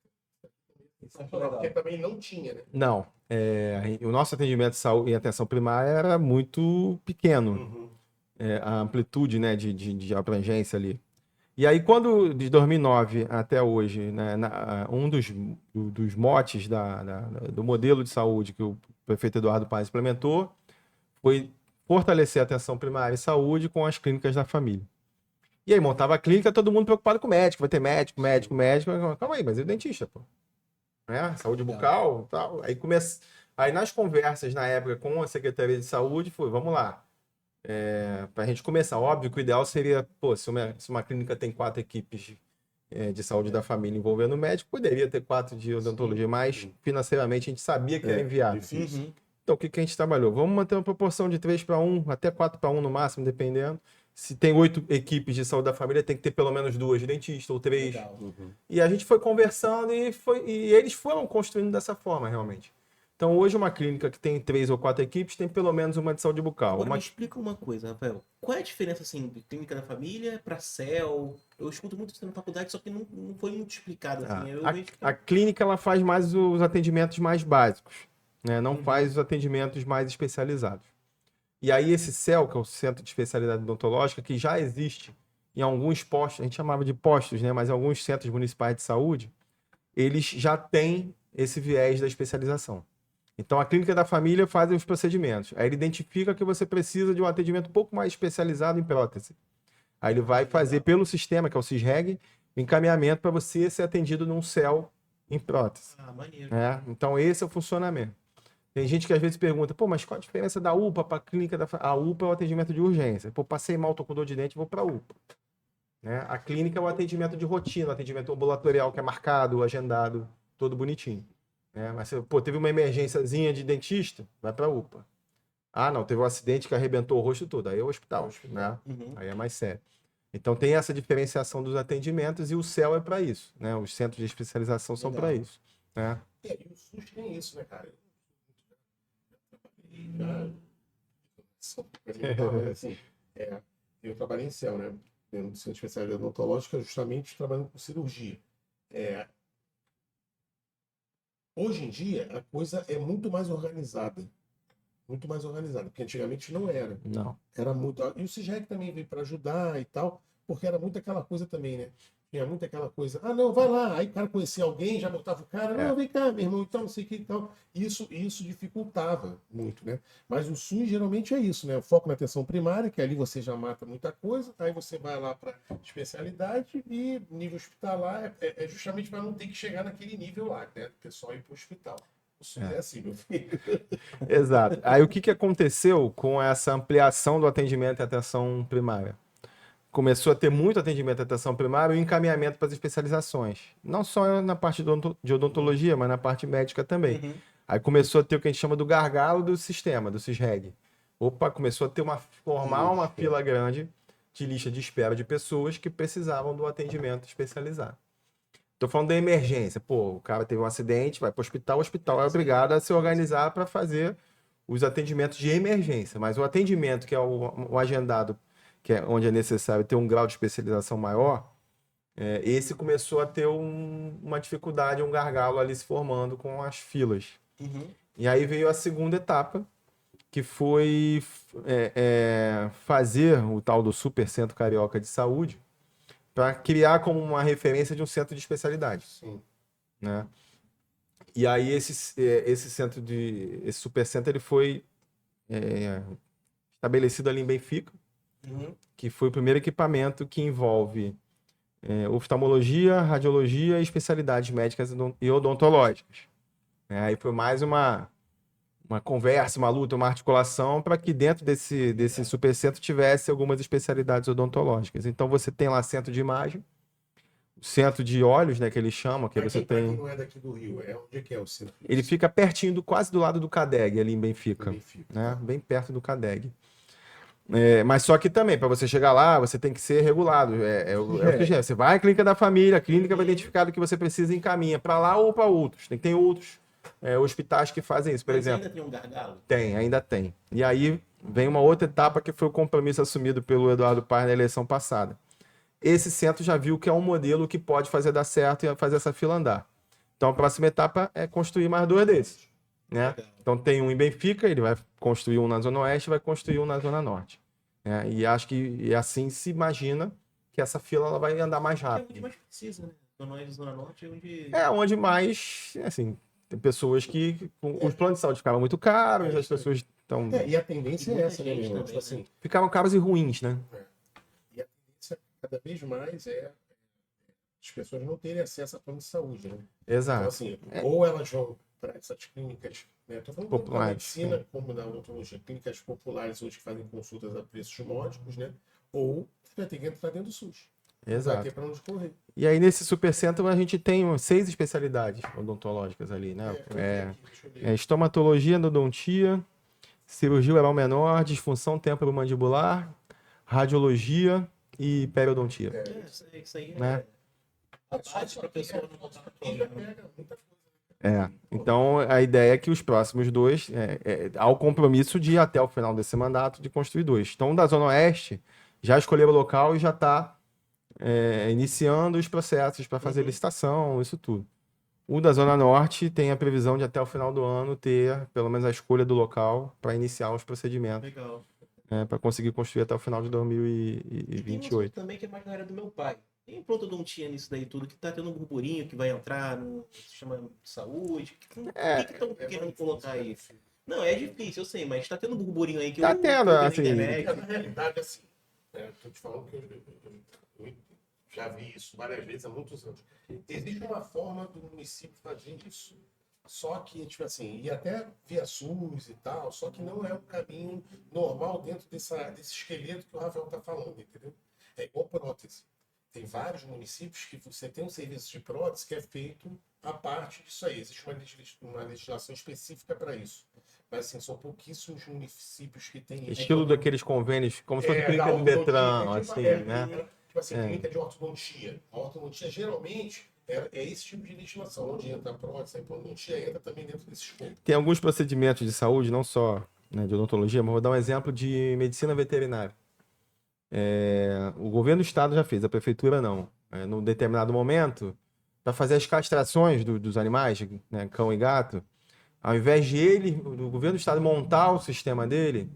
Porque também não tinha, né? Não. O nosso atendimento de saúde e atenção primária era muito pequeno. A amplitude, né, de abrangência ali. E aí, quando de 2009 até hoje, né, um dos motes do modelo de saúde que o prefeito Eduardo Paes implementou foi fortalecer a atenção primária e saúde com as clínicas da família. E aí montava a clínica, todo mundo preocupado com o médico, vai ter médico. Calma aí, mas e o dentista, pô? Saúde bucal e tal. Aí nas conversas, na época, com a Secretaria de Saúde, foi, vamos lá. Para a gente começar, óbvio que o ideal seria, se uma clínica tem 4 equipes de saúde da família envolvendo o médico, poderia ter 4 de odontologia, mas financeiramente a gente sabia que era inviável. Então, o que a gente trabalhou? Vamos manter uma proporção de 3:1, até 4:1 no máximo, dependendo. Se tem 8 equipes de saúde da família, tem que ter pelo menos 2 dentistas ou 3. E a gente foi conversando e eles foram construindo dessa forma, realmente. Então, hoje, uma clínica que tem 3 ou 4 equipes tem pelo menos uma de saúde bucal. Agora me explica uma coisa, Rafael. Qual é a diferença, assim, de clínica da família para CEL? Eu escuto muito isso na faculdade, só que não foi muito explicado, assim. A clínica, ela faz mais os atendimentos mais básicos, né? Não faz os atendimentos mais especializados. E aí, esse CEL, que é o Centro de Especialidade Odontológica, que já existe em alguns postos, a gente chamava de postos, né? Mas em alguns centros municipais de saúde, eles já têm esse viés da especialização. Então, a clínica da família faz os procedimentos. Aí ele identifica que você precisa de um atendimento um pouco mais especializado em prótese. Aí ele vai fazer pelo sistema, que é o CISREG, o encaminhamento para você ser atendido num CEL em prótese. Maneiro. Então, esse é o funcionamento. Tem gente que às vezes pergunta, mas qual a diferença da UPA para a clínica da família? A UPA é o atendimento de urgência. Passei mal, tô com dor de dente, vou para a UPA. A clínica é o atendimento de rotina, o atendimento ambulatorial, que é marcado, agendado, todo bonitinho. Mas teve uma emergênciazinha de dentista, vai para a UPA. Não, teve um acidente que arrebentou o rosto todo, aí é o hospital, né? Aí é mais sério. Então tem essa diferenciação dos atendimentos e o CEL é para isso, né? Os centros de especialização são para isso, né? E aí o SUS tem isso, né, cara? Assim, eu trabalhei em CEL, né? Dentro do Centro de Especialidade Odontológica, justamente trabalhando com cirurgia. Hoje em dia, a coisa é muito mais organizada. Muito mais organizada, porque antigamente não era. Não. Era muito. E o CISREC também veio para ajudar e tal, porque era muito aquela coisa também, né? Tinha muito aquela coisa, não, vai lá. Aí o cara conhecia alguém, já botava o cara, não, vem cá, meu irmão, então, não sei o que e tal. Isso dificultava muito, né? Mas o SUS geralmente é isso, né? O foco na atenção primária, que ali você já mata muita coisa, aí você vai lá para especialidade e nível hospitalar é justamente para não ter que chegar naquele nível lá, né? O pessoal ir para o hospital. O SUS é assim, meu filho. Exato. Aí o que aconteceu com essa ampliação do atendimento e atenção primária? Começou a ter muito atendimento e atenção primária e encaminhamento para as especializações. Não só na parte de odontologia, mas na parte médica também. Uhum. Aí começou a ter o que a gente chama do gargalo do sistema, do CISREG. Opa, começou a ter formar uma fila grande de lista de espera de pessoas que precisavam do atendimento especializado. Estou falando da emergência. Pô, o cara teve um acidente, vai para o hospital é obrigado a se organizar para fazer os atendimentos de emergência. Mas o atendimento que é o agendado, que é onde é necessário ter um grau de especialização maior, esse começou a ter uma dificuldade, um gargalo ali se formando com as filas. Uhum. E aí veio a segunda etapa, que foi fazer o tal do Super Centro Carioca de Saúde para criar como uma referência de um centro de especialidade. Sim. Né? E aí esse Super Centro ele foi estabelecido ali em Benfica, que foi o primeiro equipamento que envolve oftalmologia, radiologia e especialidades médicas e odontológicas. Aí foi mais uma conversa, uma luta, uma articulação para que dentro desse supercentro tivesse algumas especialidades odontológicas. Então você tem lá centro de imagem, centro de olhos, né, que eles chamam, que você tem. Quem não é daqui do Rio, onde é que é o centro? Ele fica pertinho, quase do lado do CADEG, ali em Benfica, Benfica. né? Bem perto do CADEG. Mas só que também, para você chegar lá, você tem que ser regulado. Você vai à clínica da família, a clínica vai identificar o que você precisa e encaminha para lá ou para outros. Tem outros hospitais que fazem isso, por exemplo. Ainda tem um gargalo? Ainda tem. E aí vem uma outra etapa que foi o compromisso assumido pelo Eduardo Paes na eleição passada. Esse centro já viu que é um modelo que pode fazer dar certo e fazer essa fila andar. Então a próxima etapa é construir mais 2 desses. Né? Então tem um em Benfica, ele vai construir um na Zona Oeste e vai construir um na Zona Norte. E acho que assim se imagina que essa fila ela vai andar mais rápido. É onde mais precisa, né? Zona Oeste e Zona Norte é onde... Onde mais, assim, tem pessoas que os planos de saúde ficavam muito caros, as pessoas estão... E a tendência é essa, né, meu irmão? Tipo assim, ficavam caros e ruins, né? E a tendência cada vez mais as pessoas não terem acesso a plano de saúde, né? Exato. Então, assim, ou elas vão para essas clínicas, né? Estou falando tanto da medicina como da odontologia, clínicas populares hoje que fazem consultas a preços módicos, né? Ou você vai ter que entrar dentro do SUS. Exato. Vai ter para onde correr. E aí nesse supercentro a gente tem 6 especialidades odontológicas ali, né? Estomatologia, endodontia, cirurgia oral menor, disfunção temporomandibular, radiologia e periodontia. Isso aí né? a base para a pessoa não voltar para problema. Então a ideia é que os próximos 2, há o compromisso de ir até o final desse mandato de construir 2. Então, da Zona Oeste já escolheu o local e já está iniciando os processos para fazer licitação, isso tudo. O da Zona Norte tem a previsão de até o final do ano ter pelo menos a escolha do local para iniciar os procedimentos. Legal. Para conseguir construir até o final de 2028. E tem também que é mais na área do meu pai. Tem pronto-odontia nisso daí tudo, que tá tendo um burburinho que vai entrar no sistema de saúde. O que estão querendo colocar aí? Não, é difícil, eu sei, mas tá tendo um burburinho aí que tá tendo, assim. Na realidade, assim, tô te falando que eu já vi isso várias vezes há muitos anos. Existe uma forma do município fazer isso. Só que, tipo assim, e até via SUS e tal, só que não é um caminho normal dentro desse esqueleto que o Rafael está falando, entendeu? É igual prótese. Tem vários municípios que você tem um serviço de prótese que é feito a parte disso aí. Existe uma legislação específica para isso. Mas, assim, são pouquíssimos municípios que têm isso. Estilo daqueles convênios, como se fosse clínica do Detran, assim, né? Tipo assim, clínica de ortodontia. A ortodontia, geralmente, é esse tipo de legislação, onde entra a prótese, a endodontia entra também dentro desse escopo. Tem alguns procedimentos de saúde, não só né, de odontologia, mas vou dar um exemplo de medicina veterinária. O governo do estado já fez, a prefeitura não. Num determinado momento, para fazer as castrações dos animais, né, cão e gato, ao invés de o governo do estado montar o sistema dele,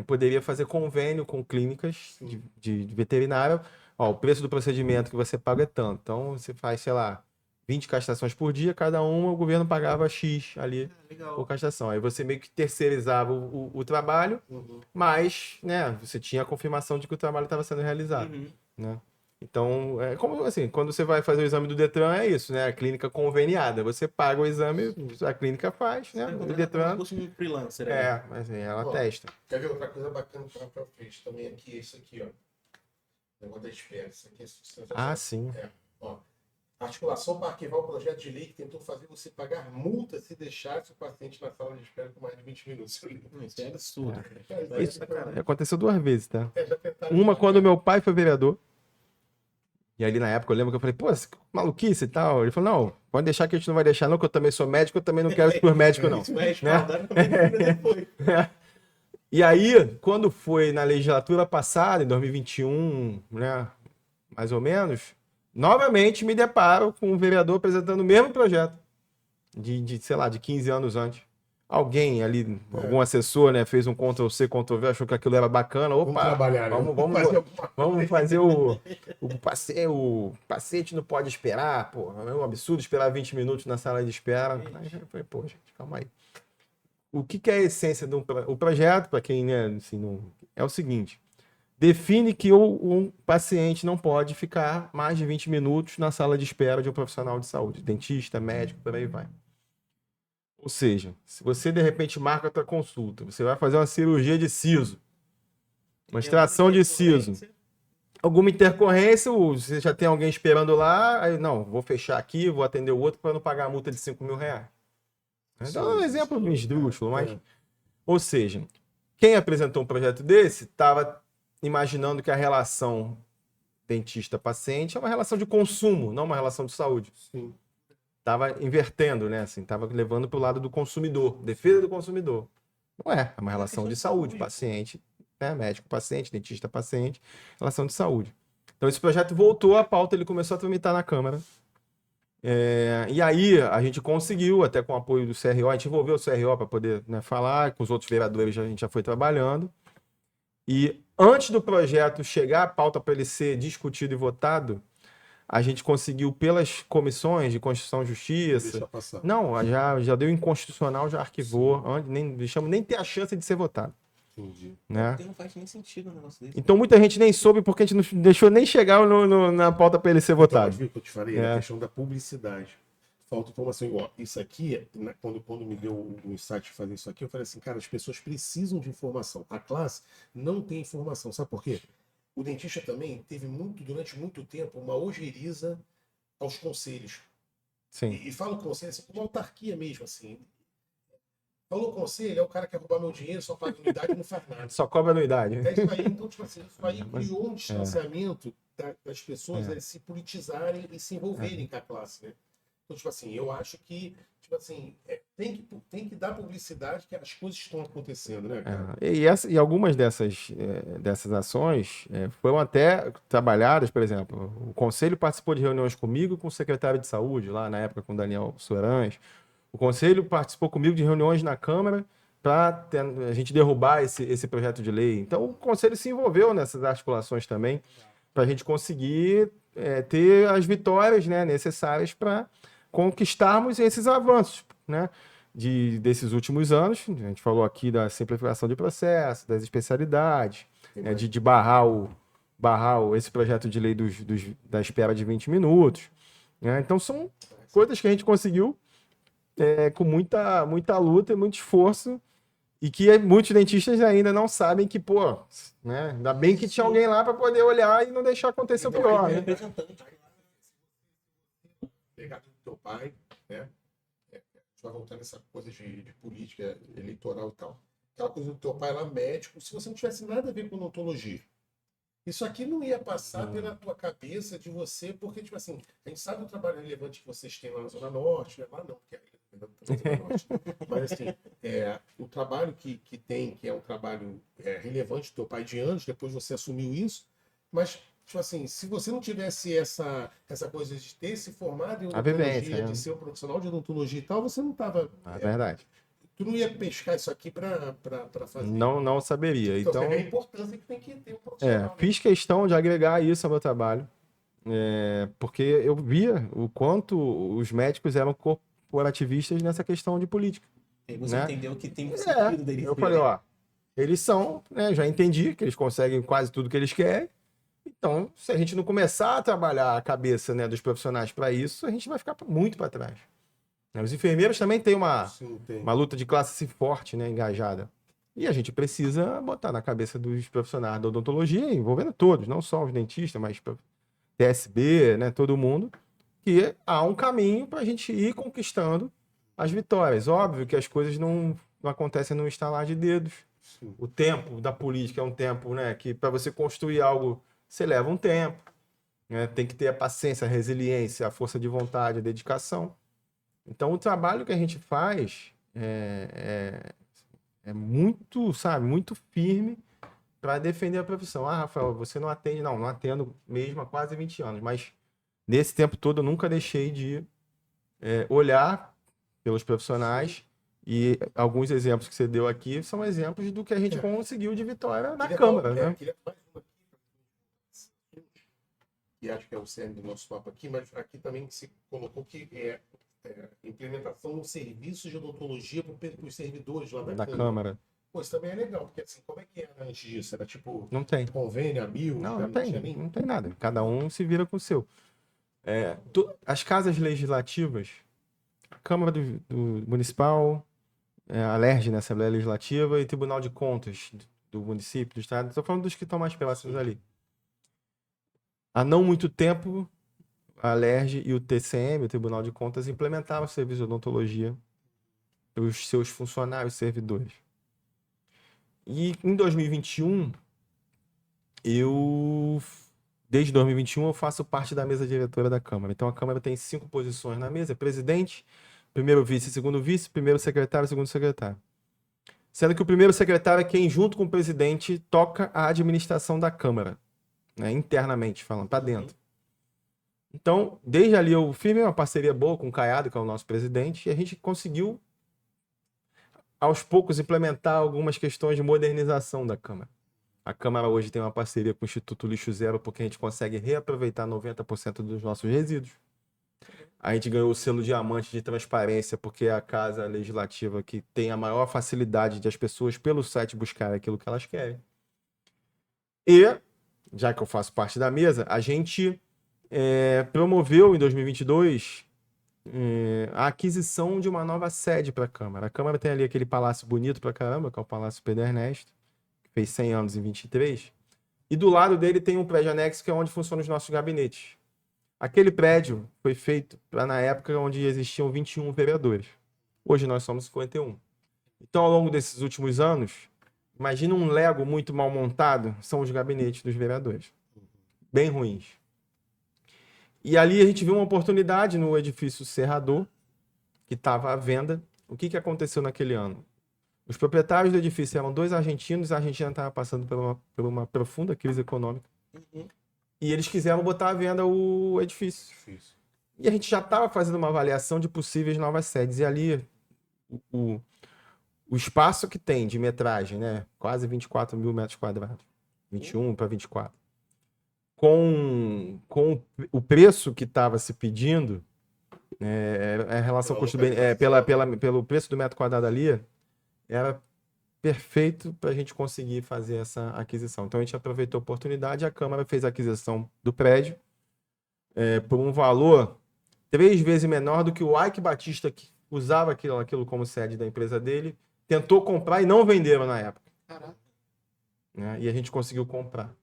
poderia fazer convênio com clínicas de veterinária. Ó, o preço do procedimento que você paga é tanto. Então, você faz, sei lá, 20 castrações por dia, cada uma o governo pagava X ali por castração. Aí você meio que terceirizava o trabalho, mas, né, você tinha a confirmação de que o trabalho estava sendo realizado, né? Então, como assim, quando você vai fazer o exame do Detran, é isso, né? A clínica conveniada. Você paga o exame, a clínica faz, né? O Detran. Como um freelancer aí. Mas ela testa. Quer ver outra coisa bacana para frente também aqui? Isso aqui, ó. Negócio da espera. Isso aqui é sensacional. Sim. Ó. Articulação para arquivar o projeto de lei que tentou fazer você pagar multa se deixasse o paciente na sala de espera por mais de 20 minutos. Isso é absurdo. Isso aconteceu 2 vezes, tá? Já tentaram Uma quando meu pai foi vereador. E ali na época eu lembro que eu falei, pô, maluquice e tal. Ele falou, não, pode deixar que a gente não vai deixar não, que eu também sou médico, eu também não quero isso por médico não. E aí, quando foi na legislatura passada, em 2021, né, mais ou menos, novamente me deparo com um vereador apresentando o mesmo projeto, sei lá, de 15 anos antes. Alguém ali, algum assessor, né, fez um Ctrl-C, Ctrl-V, achou que aquilo era bacana. Opa, vamos trabalhar, né? Vamos fazer o paciente não pode esperar, pô, é um absurdo esperar 20 minutos na sala de espera. Aí eu falei, pô, gente, calma aí. O que é a essência do projeto, para quem, né, assim, não, é o seguinte: define que um paciente não pode ficar mais de 20 minutos na sala de espera de um profissional de saúde, dentista, médico, por aí vai. Ou seja, se você de repente marca a tua consulta, você vai fazer uma cirurgia de siso, uma extração de siso, alguma intercorrência, você já tem alguém esperando lá, aí não, vou fechar aqui, vou atender o outro para não pagar a multa de R$5.000. Então é um exemplo esdrúxulo, mas... Ou seja, quem apresentou um projeto desse estava imaginando que a relação dentista-paciente é uma relação de consumo, não uma relação de saúde. Sim. Tava invertendo, né? Assim, tava levando para o lado do consumidor, defesa do consumidor. Não é uma relação de saúde, paciente, né? Médico-paciente, dentista-paciente, relação de saúde. Então esse projeto voltou à pauta, ele começou a tramitar na Câmara. E aí a gente conseguiu, até com o apoio do CRO, a gente envolveu o CRO para poder, né, falar, com os outros vereadores a gente já foi trabalhando. E antes do projeto chegar à pauta para ele ser discutido e votado, a gente conseguiu, pelas comissões de Constituição e Justiça... Não, já deu inconstitucional, já arquivou, deixamos nem ter a chance de ser votado. Entendi. Né? Porque não faz nem sentido um negócio desse. Então muita gente nem soube porque a gente não deixou nem chegar na pauta para ele ser votado. Então, viu que eu te falei? A questão da publicidade. Falta informação igual. Isso aqui, quando me deu o insight de fazer isso aqui, eu falei assim, cara, as pessoas precisam de informação. A classe não tem informação. Sabe por quê? O dentista também teve durante muito tempo uma ojeriza aos conselhos. Sim. E falo conselho assim, como autarquia mesmo, assim. Falou conselho, é o cara que quer roubar meu dinheiro, só paga anuidade e não faz nada. Só cobra anuidade. É isso aí, então, tipo assim, isso aí criou um distanciamento das pessoas se politizarem e se envolverem com a classe, né? Então, tipo assim, eu acho que, tipo assim, tem que dar publicidade que as coisas estão acontecendo, né, cara? E algumas dessas ações foram até trabalhadas, por exemplo, o Conselho participou de reuniões comigo e com o secretário de Saúde, lá na época com o Daniel Sorães. O Conselho participou comigo de reuniões na Câmara para a gente derrubar esse projeto de lei. Então, o Conselho se envolveu nessas articulações também, para a gente conseguir ter as vitórias, né, necessárias para conquistarmos esses avanços, né, desses últimos anos. A gente falou aqui da simplificação de processo, das especialidades, né, de barrar esse projeto de lei da espera de 20 minutos. Né? Então, são coisas que a gente conseguiu com muita luta e muito esforço, e que muitos dentistas ainda não sabem que, pô, né, ainda bem que tinha alguém lá para poder olhar e não deixar acontecer o pior. Né? Legado do teu pai, né? A gente vai voltar nessa coisa de política eleitoral e tal. Aquela coisa do teu pai lá, médico, se você não tivesse nada a ver com odontologia, isso aqui não ia passar pela tua cabeça de você, porque, tipo assim, a gente sabe o trabalho relevante que vocês têm lá na Zona Norte, né? Lá não, porque é Norte. Mas assim, o trabalho que tem, que é um trabalho relevante do teu pai de anos, depois você assumiu isso, mas, tipo assim, se você não tivesse essa coisa de ter se formado em A vivência, odontologia, né? de ser um profissional de odontologia e tal, você não estava... É verdade. tu não ia pescar isso aqui para fazer. Não saberia. Então, Então, você vê a importância que tem que ter um profissional. Né? fiz questão de agregar isso ao meu trabalho, porque eu via o quanto os médicos eram corporativistas nessa questão de política. E você Né? entendeu que tem sentido deles Eu falei, verem. ó, eles são, né, já entendi que eles conseguem quase tudo que eles querem. Então, se a gente não começar a trabalhar a cabeça, né, dos profissionais para isso, a gente vai ficar muito para trás. Né? Os enfermeiros também têm Sim, tem. uma luta de classe assim, forte, né, engajada. E a gente precisa botar na cabeça dos profissionais da odontologia, envolvendo todos, não só os dentistas, mas TSB, né, todo mundo, que há um caminho para a gente ir conquistando as vitórias. Óbvio que as coisas não acontecem num estalar de dedos. Sim. O tempo da política é um tempo, né, que para você construir algo, você leva um tempo. Né? Tem que ter a paciência, a resiliência, a força de vontade, a dedicação. Então, o trabalho que a gente faz é muito, sabe, muito firme para defender a profissão. Ah, Rafael, você não atende? Não atendo mesmo há quase 20 anos, mas nesse tempo todo eu nunca deixei de olhar pelos profissionais. E alguns exemplos que você deu aqui são exemplos do que a gente conseguiu de vitória na Câmara, né? Queria mais uma aqui, que acho que é o cerne do nosso papo aqui, mas aqui também se colocou que implementação de serviços de odontologia para os servidores lá da Câmara. Pô, isso também é legal, porque assim, como é que era antes disso? Era tipo Não tem. convênio, a mil? Não tinha nem... tem nada. Cada um se vira com o seu. As casas legislativas, a Câmara do Municipal, a LERJ, né, Assembleia Legislativa, e Tribunal de Contas do município, do estado, estou falando dos que estão mais próximos ali. Há não muito tempo, a LERJ e o TCM, o Tribunal de Contas, implementaram o serviço de odontologia para os seus funcionários servidores. E em 2021, desde 2021, eu faço parte da mesa diretora da Câmara. Então, a Câmara tem 5 posições na mesa: presidente, primeiro vice, segundo vice, primeiro secretário, segundo secretário. Sendo que o primeiro secretário é quem, junto com o presidente, toca a administração da Câmara, né, internamente falando, para dentro. Então, desde ali eu firmei uma parceria boa com o Caiado, que é o nosso presidente, e a gente conseguiu, aos poucos, implementar algumas questões de modernização da Câmara. A Câmara hoje tem uma parceria com o Instituto Lixo Zero, porque a gente consegue reaproveitar 90% dos nossos resíduos. A gente ganhou o selo Diamante de Transparência, porque é a casa legislativa que tem a maior facilidade de as pessoas, pelo site, buscarem aquilo que elas querem. E, já que eu faço parte da mesa, a gente promoveu em 2022 a aquisição de uma nova sede para a Câmara. A Câmara tem ali aquele palácio bonito pra caramba, que é o Palácio Pedro Ernesto, que fez 100 anos em 23. E do lado dele tem um prédio anexo, que é onde funcionam os nossos gabinetes. Aquele prédio foi feito na época onde existiam 21 vereadores. Hoje nós somos 51. Então, ao longo desses últimos anos, imagina um Lego muito mal montado, são os gabinetes dos vereadores. Bem ruins. E ali a gente viu uma oportunidade no edifício Serrador, que estava à venda. O que aconteceu naquele ano? Os proprietários do edifício eram 2 argentinos, a Argentina estava passando por uma profunda crise econômica. E eles quiseram botar à venda o edifício. Difícil. E a gente já estava fazendo uma avaliação de possíveis novas sedes. E ali, o espaço que tem de metragem, né? Quase 24 mil metros quadrados. 21 para 24. Com o preço que estava se pedindo, a relação custo-benefício, pelo preço do metro quadrado ali, era perfeito para a gente conseguir fazer essa aquisição. Então, a gente aproveitou a oportunidade e a Câmara fez a aquisição do prédio por um valor 3 vezes menor do que o Ike Batista, que usava aquilo como sede da empresa dele, tentou comprar e não venderam na época. Caraca. Né? E a gente conseguiu comprar.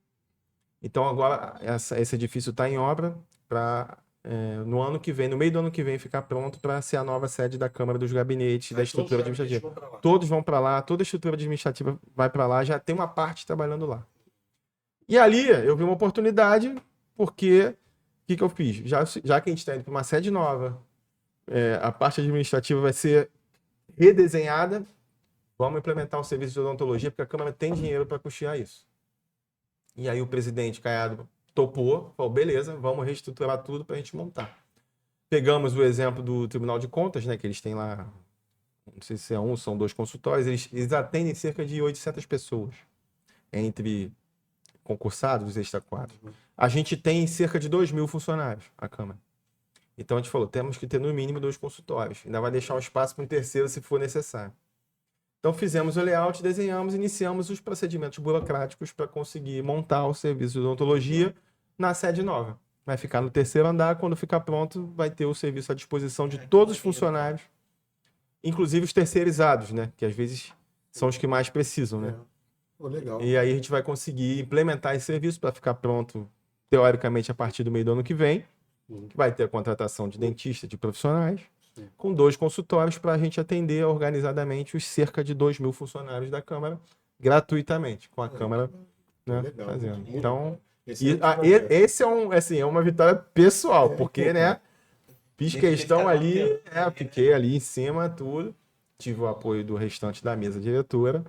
Então, agora, esse edifício está em obra para, no meio do ano que vem, ficar pronto para ser a nova sede da Câmara dos Gabinetes, da estrutura administrativa. Todos vão para lá, toda a estrutura administrativa vai para lá, já tem uma parte trabalhando lá. E ali eu vi uma oportunidade, porque o que eu fiz? Já que a gente está indo para uma sede nova, a parte administrativa vai ser redesenhada vamos implementar um serviço de odontologia, porque a Câmara tem dinheiro para custear isso. E aí o presidente Caiado topou, falou, beleza, vamos reestruturar tudo para a gente montar. Pegamos o exemplo do Tribunal de Contas, né, que eles têm lá, não sei se é um, são 2 consultórios, eles atendem cerca de 800 pessoas, entre concursados e extra-quadros. A gente tem cerca de 2.000 funcionários, a Câmara. Então a gente falou, temos que ter no mínimo 2 consultórios. Ainda vai deixar um espaço para um terceiro se for necessário. Então fizemos o layout, desenhamos, iniciamos os procedimentos burocráticos para conseguir montar o serviço de odontologia na sede nova. Vai ficar no 3º andar, quando ficar pronto, vai ter o serviço à disposição de todos os funcionários, inclusive os terceirizados, né? Que às vezes são os que mais precisam, né? Legal. E aí a gente vai conseguir implementar esse serviço para ficar pronto, teoricamente, a partir do meio do ano que vem, que vai ter a contratação de dentista, de profissionais, com 2 consultórios para a gente atender organizadamente os cerca de 2.000 funcionários da Câmara, gratuitamente, com a Câmara, né, legal, fazendo. muito Então, esse esse é uma vitória pessoal, porque, né, fiz questão ali, fiquei ali em cima, tudo, tive o apoio do restante da mesa diretora,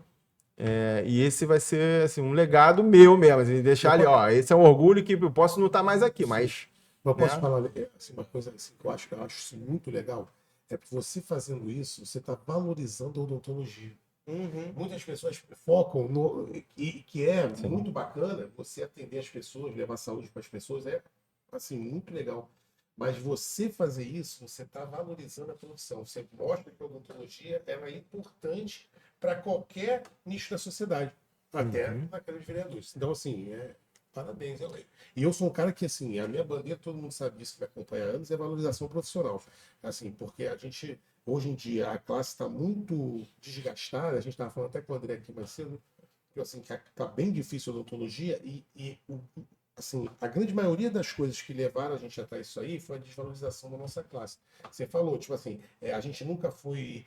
e esse vai ser, assim, um legado meu mesmo, assim, deixar ali, ó, esse é um orgulho que eu posso não estar mais aqui, mas... Eu posso falar assim, uma coisa assim, que eu acho isso muito legal, é que você fazendo isso, você está valorizando a odontologia. Muitas pessoas focam no que é muito bacana você atender as pessoas, levar saúde para as pessoas, é assim muito legal. Mas você fazer isso, você está valorizando a profissão. Você mostra que a odontologia ela é importante para qualquer nicho da sociedade, até naqueles vereadores. Então assim, parabéns. E eu sou um cara que, assim, a minha bandeira, todo mundo sabe disso que vai acompanhar anos, é valorização profissional. Assim, porque a gente, hoje em dia, a classe está muito desgastada, a gente estava falando até com o André aqui mais cedo, que assim, está bem difícil a odontologia assim, a grande maioria das coisas que levaram a gente até isso aí foi a desvalorização da nossa classe. Você falou, tipo assim, a gente nunca foi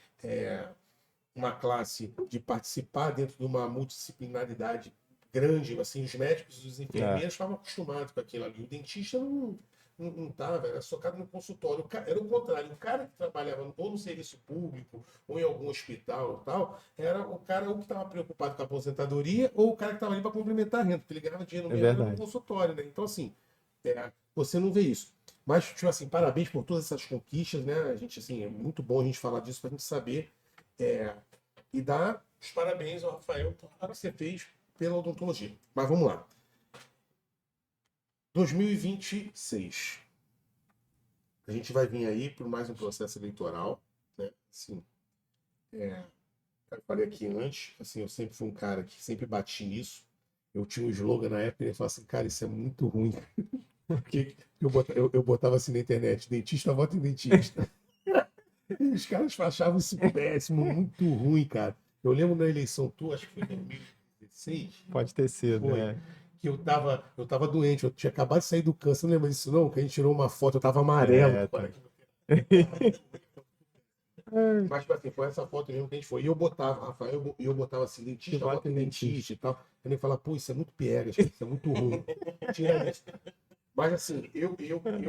uma classe de participar dentro de uma multidisciplinaridade grande, assim, os médicos e os enfermeiros estavam acostumados com aquilo ali. O dentista não estava, era socado no consultório. Era o contrário. O cara que trabalhava ou no serviço público, ou em algum hospital e tal, era o cara ou que estava preocupado com a aposentadoria, ou o cara que estava ali para complementar a renda, porque ele ganhava dinheiro mesmo no consultório, né? Então, assim, você não vê isso. Mas, tipo assim, parabéns por todas essas conquistas, né? A gente, assim, é muito bom a gente falar disso para a gente saber e dar os parabéns ao Rafael por tudo que você fez pela odontologia. Mas vamos lá. 2026. A gente vai vir aí por mais um processo eleitoral, né? Assim, eu falei aqui antes, assim, eu sempre fui um cara que sempre bati nisso. Eu tinha um slogan na época e ele falava assim, cara, isso é muito ruim. Porque eu botava assim na internet, dentista vota em dentista. E os caras achavam isso péssimo, muito ruim, cara. Eu lembro da eleição tua, acho que foi em 2016. Pode ter sido, né? Que eu tava doente, eu tinha acabado de sair do câncer, não lembra disso não? Que a gente tirou uma foto, eu tava amarelo. Mas, tipo assim, foi essa foto mesmo que a gente foi. E eu botava, Rafael, eu botava assim, dentista, bota em dentista e tal. Ele falava, pô, isso é muito piegas, isso é muito ruim. Tira isso. Mas assim, eu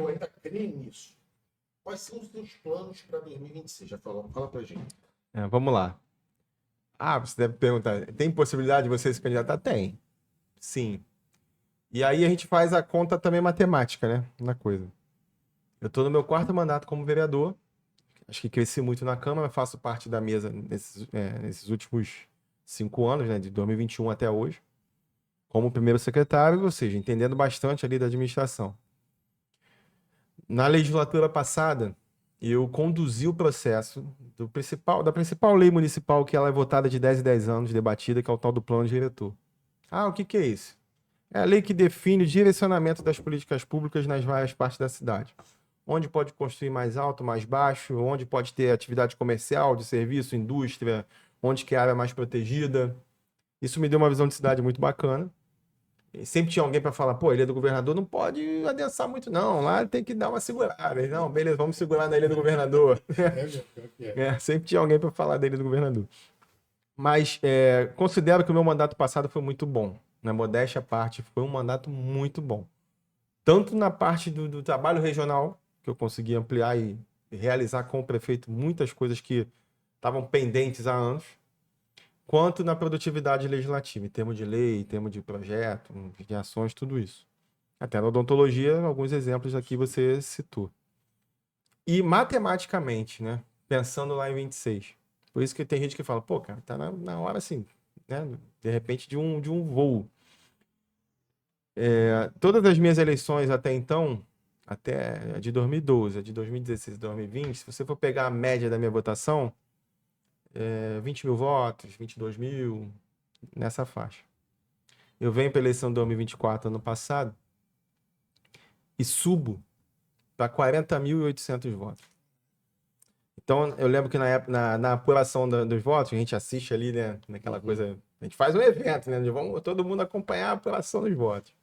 ainda creio nisso. Quais são os seus planos para 2026? Já falou, fala pra gente. Vamos lá. Você deve perguntar, tem possibilidade de você se candidatar? Tem. Sim. E aí a gente faz a conta também matemática, né? Na coisa. Eu estou no meu 4º mandato como vereador. Acho que cresci muito na Câmara, faço parte da mesa nesses últimos 5 anos, né? De 2021 até hoje. Como primeiro secretário, ou seja, entendendo bastante ali da administração. Na legislatura passada, eu conduzi o processo da principal lei municipal, que ela é votada de 10 em 10 anos, debatida, que é o tal do plano diretor. O que é isso? É a lei que define o direcionamento das políticas públicas nas várias partes da cidade. Onde pode construir mais alto, mais baixo, onde pode ter atividade comercial, de serviço, indústria, onde que é a área mais protegida. Isso me deu uma visão de cidade muito bacana. E sempre tinha alguém para falar, pô, a ilha do governador não pode adensar muito não, lá tem que dar uma segurada. Não, beleza, vamos segurar na ilha do governador. Sempre tinha alguém para falar da ilha do governador. Mas considero que o meu mandato passado foi muito bom. Na modéstia à parte, foi um mandato muito bom. Tanto na parte do trabalho regional, que eu consegui ampliar e realizar com o prefeito muitas coisas que estavam pendentes há anos, quanto na produtividade legislativa, em termos de lei, em termos de projeto, de ações, tudo isso. Até na odontologia, alguns exemplos aqui você citou. E matematicamente, né? Pensando lá em 26. Por isso que tem gente que fala, pô, cara, tá na hora assim, né? De repente de um voo. Todas as minhas eleições até então, até a de 2012, a de 2016 e 2020, se você for pegar a média da minha votação, 20 mil votos, 22 mil, nessa faixa. Eu venho para a eleição de 2024 ano passado e subo para 40.800 votos. Então, eu lembro que na apuração dos votos, a gente assiste ali, né, naquela coisa, a gente faz um evento, né, vamos todo mundo acompanhar a apuração dos votos.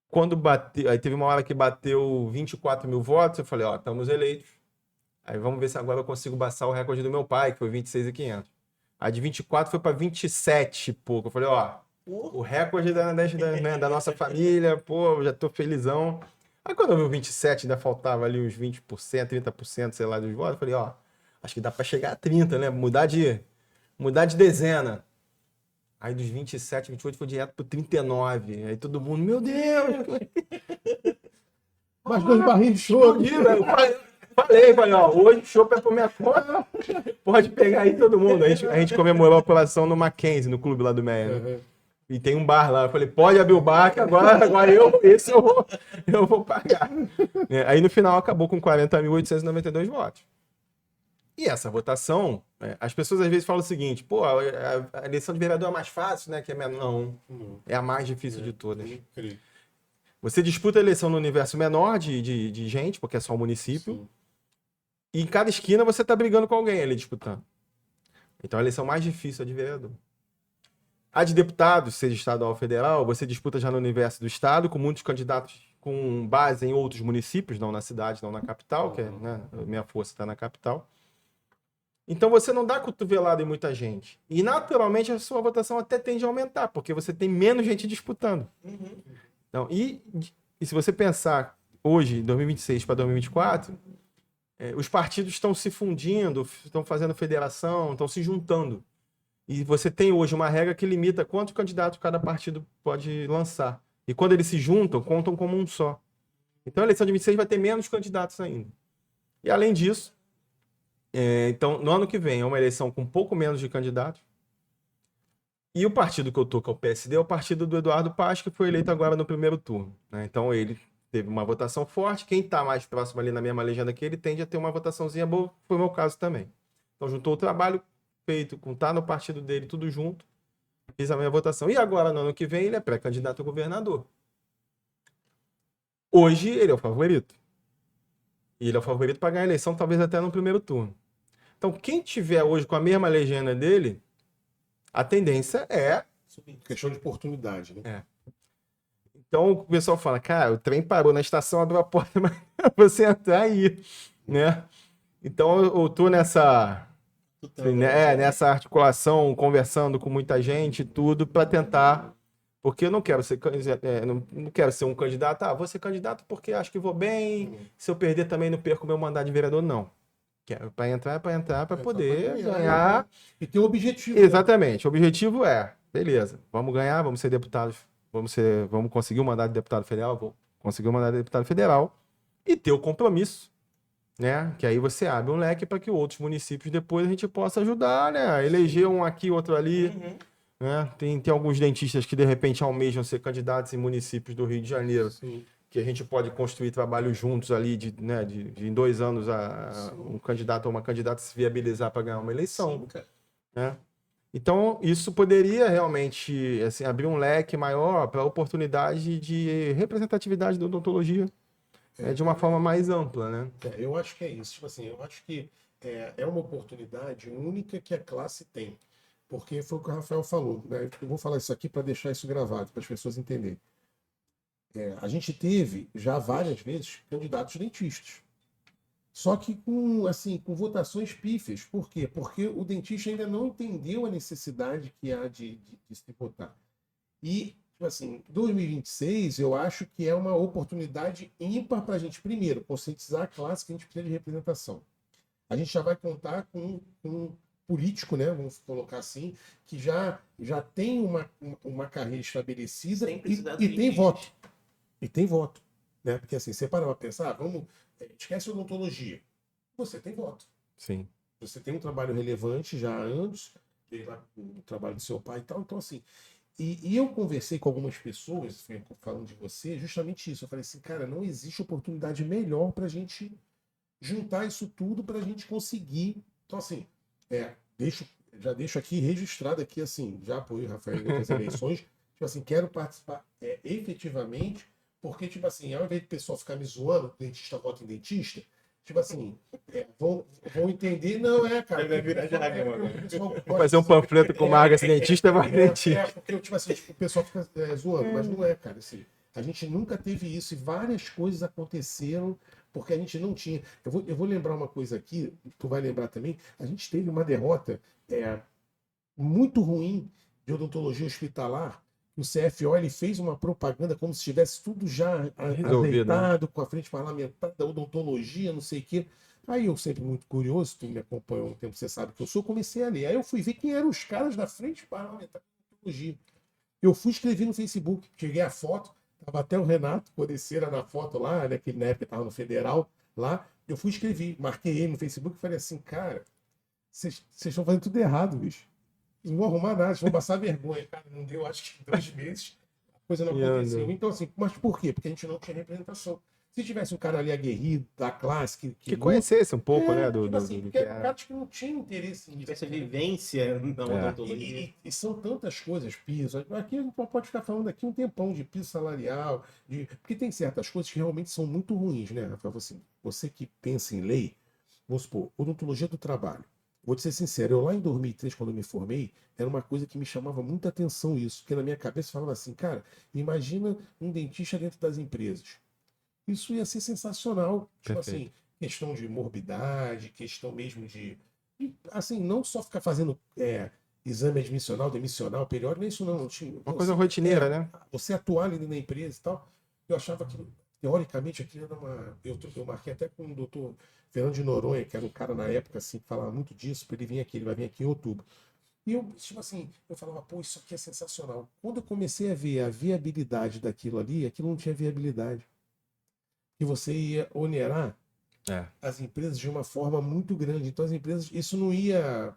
Quando bateu, aí teve uma hora que bateu 24 mil votos, eu falei, ó, estamos eleitos. Aí vamos ver se agora eu consigo passar o recorde do meu pai, que foi 26.500. A de 24 foi para 27 e pouco. Eu falei, ó, o recorde da nossa família, pô, já tô felizão. Aí quando eu vi o 27, ainda faltava ali uns 20%, 30%, sei lá, dos votos, eu falei, ó, acho que dá para chegar a 30, né? Mudar de dezena. Aí dos 27, 28 foi direto pro 39. Aí todo mundo, meu Deus! Mais 2 barrinhos de chope. Falei, ó, hoje o chopp é por minha conta. Pode pegar aí todo mundo. A gente comemorou a apuração no Mackenzie, no clube lá do Meia. Né? E tem um bar lá. Eu falei, pode abrir o bar, que agora eu vou pagar. Aí no final acabou com 40.892 votos. E essa votação, as pessoas às vezes falam o seguinte, pô, a eleição de vereador é mais fácil, né? Que é menor. Não, é a mais difícil de todas. Você disputa a eleição no universo menor de gente, porque é só um município. Sim. E em cada esquina você está brigando com alguém ali disputando. Então a eleição mais difícil é de vereador. A de deputados, seja estadual ou federal, você disputa já no universo do estado, com muitos candidatos com base em outros municípios, não na cidade, não na capital, que né, a minha força está na capital. Então você não dá cotovelada em muita gente. E naturalmente a sua votação até tende a aumentar, porque você tem menos gente disputando. Uhum. Então, e se você pensar hoje, 2026 para 2024, os partidos estão se fundindo, estão fazendo federação, estão se juntando. E você tem hoje uma regra que limita quantos candidatos cada partido pode lançar. E quando eles se juntam, contam como um só. Então a eleição de 2026 vai ter menos candidatos ainda. E além disso, então no ano que vem é uma eleição com um pouco menos de candidatos. E o partido que eu tô, que é o PSD, é o partido do Eduardo Paes, que foi eleito agora no primeiro turno. Né? Então ele teve uma votação forte. Quem está mais próximo ali na mesma legenda que ele tende a ter uma votaçãozinha boa. Foi o meu caso também. Então juntou o trabalho feito com estar no partido dele, tudo junto. Fiz a minha votação. E agora, no ano que vem, ele é pré-candidato a governador. Hoje, ele é o favorito. E ele é o favorito para ganhar a eleição, talvez até no primeiro turno. Então, quem tiver hoje com a mesma legenda dele, a tendência é... Questão de oportunidade, né? Então, o pessoal fala, cara, o trem parou na estação, abriu a porta, mas você entrar aí, né? Então, eu tô nessa articulação, conversando com muita gente, tudo, para tentar... Porque eu não quero ser não quero ser um candidato. Vou ser candidato porque acho que vou bem. Se eu perder também não perco meu mandato de vereador, não. Quero para entrar, para poder ganhar. E ter um objetivo. Exatamente. O objetivo é, beleza, vamos ganhar, vamos ser deputados, vamos conseguir o mandato de deputado federal, vou conseguir o mandato de deputado federal e ter o compromisso, né? Que aí você abre um leque para que outros municípios depois a gente possa ajudar, né? Eleger um aqui, outro ali. Uhum. Né? Tem alguns dentistas que de repente almejam ser candidatos em municípios do Rio de Janeiro. Sim. Que a gente pode construir trabalho juntos ali de em 2 anos um candidato ou uma candidata se viabilizar para ganhar uma eleição. Sim, né? Então isso poderia realmente assim, abrir um leque maior para a oportunidade de representatividade da odontologia de uma forma mais ampla, né? Eu acho que é isso. Tipo assim, eu acho que é uma oportunidade única que a classe tem. Porque foi o que o Rafael falou. Né? Eu vou falar isso aqui para deixar isso gravado, para as pessoas entenderem. A gente teve já várias vezes candidatos dentistas. Só que com votações pífias. Por quê? Porque o dentista ainda não entendeu a necessidade que há de se votar. E, tipo assim, 2026 eu acho que é uma oportunidade ímpar para a gente, primeiro, conscientizar a classe que a gente precisa de representação. A gente já vai contar com político, né? Vamos colocar assim, que já tem uma carreira estabelecida Sem precisar e de tem dentista. voto. E tem voto. Né? Porque assim, você para pra pensar, esquece a odontologia. Você tem voto. Sim. Você tem um trabalho relevante já há anos, desde lá o trabalho do seu pai e tal. Então, assim, e eu conversei com algumas pessoas, falando de você, justamente isso. Eu falei assim, cara, não existe oportunidade melhor para a gente juntar isso tudo para a gente conseguir. Então, assim, já deixo aqui registrado aqui, assim, já apoio o Rafael em outras eleições. Tipo assim, quero participar efetivamente, porque, tipo assim, ao invés de o pessoal ficar me zoando, dentista vota em dentista, tipo assim, vão entender, não é, cara. Vai virar jargão porque o agora. pessoal Vou gosta fazer um de saber- panfleto com Marga dentista, vai dentista. porque, tipo assim, o pessoal fica zoando, mas não é, cara. Assim, a gente nunca teve isso e várias coisas aconteceram porque a gente não tinha. Eu vou lembrar uma coisa aqui, tu vai lembrar também. A gente teve uma derrota muito ruim de odontologia hospitalar. O CFO ele fez uma propaganda como se tivesse tudo já Resolvido, azeitado, com a frente parlamentar da odontologia, não sei o quê. Aí eu sempre muito curioso, tu me acompanhou há um tempo, você sabe que eu sou, comecei a ler. Aí eu fui ver quem eram os caras da frente parlamentar da odontologia. Eu fui escrever no Facebook, cheguei a foto, tava até o Renato Codeceira na foto lá, né, que na época estava no Federal lá. Eu fui escrever, marquei ele no Facebook e falei assim, cara, vocês estão fazendo tudo errado, bicho. Não vão arrumar nada, vocês vão passar vergonha. Cara, não deu, acho que 2 meses, a coisa não E aconteceu. anda. Então, assim, mas por quê? Porque a gente não tinha representação. Se tivesse um cara ali aguerrido, da classe, que Que luta, conhecesse um pouco, né, tipo assim, do porque que era um é. cara que não tinha interesse nisso. Essa vivência na odontologia. E são tantas coisas, piso. Aqui a gente pode ficar falando aqui um tempão de piso salarial, porque tem certas coisas que realmente são muito ruins, né, Rafael? Você que pensa em lei, vamos supor, odontologia do trabalho. Vou te ser sincero, eu lá em 2003, quando eu me formei, era uma coisa que me chamava muita atenção isso, porque na minha cabeça falava assim, cara, imagina um dentista dentro das empresas. Isso ia ser sensacional. Tipo Perfeito. assim, questão de morbidade, questão mesmo assim, não só ficar fazendo exame admissional, demissional, periódico, nem isso não. Uma coisa rotineira, né? Você atuar ali na empresa e tal. Eu achava que, teoricamente, aquilo era uma. Eu marquei até com o doutor Fernando de Noronha, que era um cara na época assim, que falava muito disso, para ele vir aqui, ele vai vir aqui em outubro. E eu, tipo assim, eu falava, pô, isso aqui é sensacional. Quando eu comecei a ver a viabilidade daquilo ali, aquilo não tinha viabilidade. E você ia onerar É. as empresas de uma forma muito grande. Então as empresas, isso não ia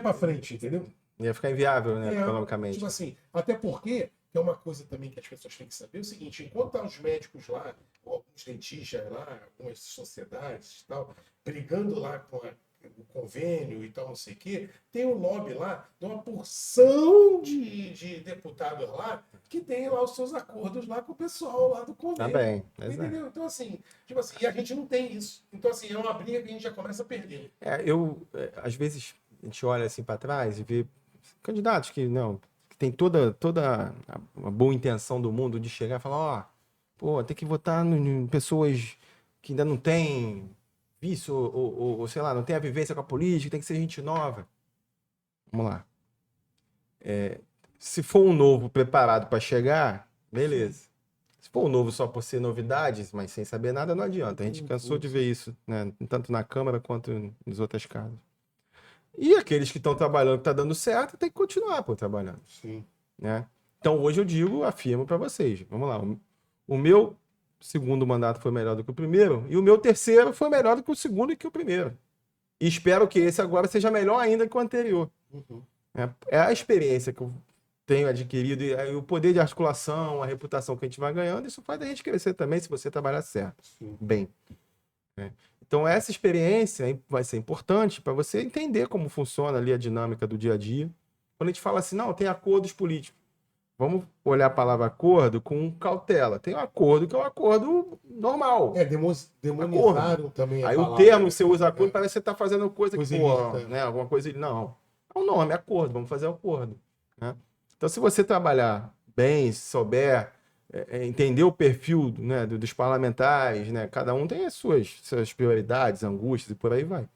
para frente, entendeu? Ia ficar inviável, né, Tipo economicamente. assim, até porque que é uma coisa também que as pessoas têm que saber o seguinte, enquanto há os médicos lá, ou alguns dentistas lá, algumas sociedades e tal, brigando lá com o convênio e tal, não sei o quê, tem um lobby lá de uma porção de deputados lá que tem lá os seus acordos lá com o pessoal lá do convênio. Também, exato. Entendeu? Então, assim, tipo assim, e a gente não tem isso. Então, assim, é uma briga que a gente já começa a perder. Às vezes, a gente olha assim para trás e vê candidatos que tem toda a boa intenção do mundo de chegar e falar, ó, pô, tem que votar em pessoas que ainda não têm vício ou, sei lá, não tem a vivência com a política, tem que ser gente nova. Vamos lá. Se for um novo preparado para chegar, beleza. Se for um novo só por ser novidades, mas sem saber nada, não adianta. A gente cansou de ver isso, né? Tanto na Câmara quanto nas outras casas. E aqueles que estão trabalhando, que está dando certo, tem que continuar trabalhando. Sim. Né? Então hoje eu digo, afirmo para vocês, vamos lá, o meu segundo mandato foi melhor do que o primeiro e o meu terceiro foi melhor do que o segundo e que o primeiro. E espero que esse agora seja melhor ainda que o anterior. Uhum. É a experiência que eu tenho adquirido e o poder de articulação, a reputação que a gente vai ganhando, isso faz a gente crescer também se você trabalhar certo, Sim. bem. Né? Então essa experiência vai ser importante para você entender como funciona ali a dinâmica do dia a dia. Quando a gente fala assim, não, tem acordos políticos. Vamos olhar a palavra acordo com cautela. Tem um acordo que é um acordo normal. Demonizaram também a Aí palavra. o termo, você usa acordo, parece que você está fazendo coisa que, ilícita. né, alguma coisa... Não. É um nome, acordo, vamos fazer acordo. Né? Então, se você trabalhar bem, se souber, entender o perfil, né, dos parlamentares, né, cada um tem as suas prioridades, angústias e por aí vai.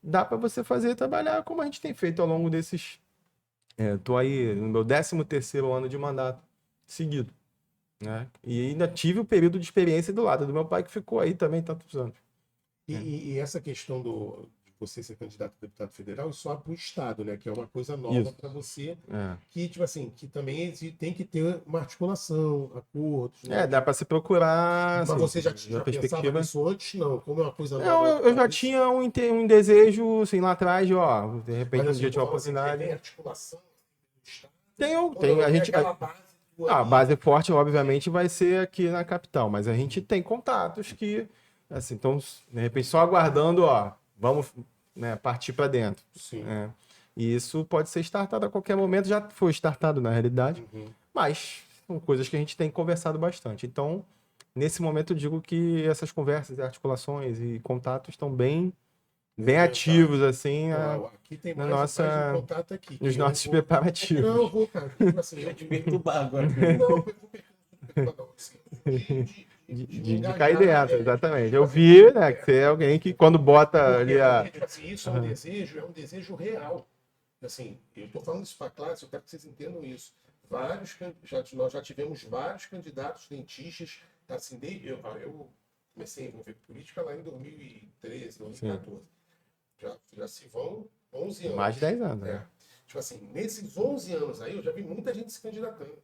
Dá para você fazer e trabalhar como a gente tem feito ao longo desses... Estou aí no meu 13º ano de mandato seguido. Né? E ainda tive o período de experiência do lado do meu pai, que ficou aí também tantos anos. E essa questão de você ser candidato a deputado federal, isso abre para o Estado, né? Que é uma coisa nova para você, que, tipo assim, que também tem que ter uma articulação, acordos, né? Dá para se procurar. Mas Assim, você já na pensava nisso antes? Não, como é uma coisa Não, nova. eu já tinha um desejo, assim, lá atrás, de, ó, de repente Mas um assim, dia tiver uma assim, oportunidade. tem articulação do Estado? Tem, a gente. Aquela base A base forte, obviamente, vai ser aqui na capital, mas a gente tem contatos que, assim, estão, de repente, só aguardando, ó, vamos, né, partir para dentro. Sim. E isso pode ser startado a qualquer momento, já foi startado na realidade, mas são coisas que a gente tem conversado bastante. Então, nesse momento, eu digo que essas conversas, articulações e contatos estão bem ativos, assim, aqui tem na mais um contato aqui. nos nossos preparativos. Não, eu vou, cara. Assim, Eu te perturbar agora. não, eu vou perturbar, assim, De cair dentro, exatamente. Eu vi, né, que você é alguém que quando bota ali a... Tipo assim, isso é um desejo real. Assim, eu estou falando isso para a classe, eu quero que vocês entendam isso. Nós já tivemos vários candidatos dentistas, assim, eu comecei a envolver política lá em 2013, 2014. Já se vão 11 anos. Mais de 10 anos. Né? Tipo assim, nesses 11 anos aí, eu já vi muita gente se candidatando.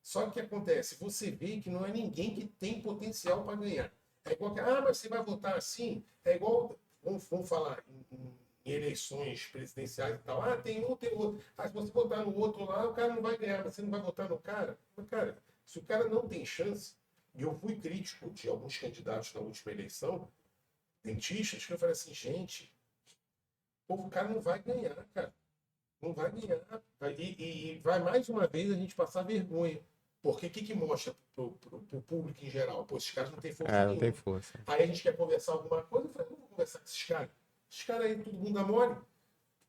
Só que o que acontece? Você vê que não é ninguém que tem potencial para ganhar. É igual que, mas você vai votar assim? É igual, vamos falar em eleições presidenciais e tal. Tem um, tem outro. Se você votar no outro lá, o cara não vai ganhar. Mas você não vai votar no cara? Mas, cara, se o cara não tem chance, e eu fui crítico de alguns candidatos na última eleição, dentistas, que eu falei assim, gente, o cara não vai ganhar, cara. Não vai ganhar. E vai mais uma vez a gente passar vergonha. Porque o que mostra pro público em geral? Pô, esses caras não têm força nenhuma. Não tem força. Aí a gente quer conversar alguma coisa, eu falei, não vou conversar com esses caras. Esses caras aí, todo mundo mole.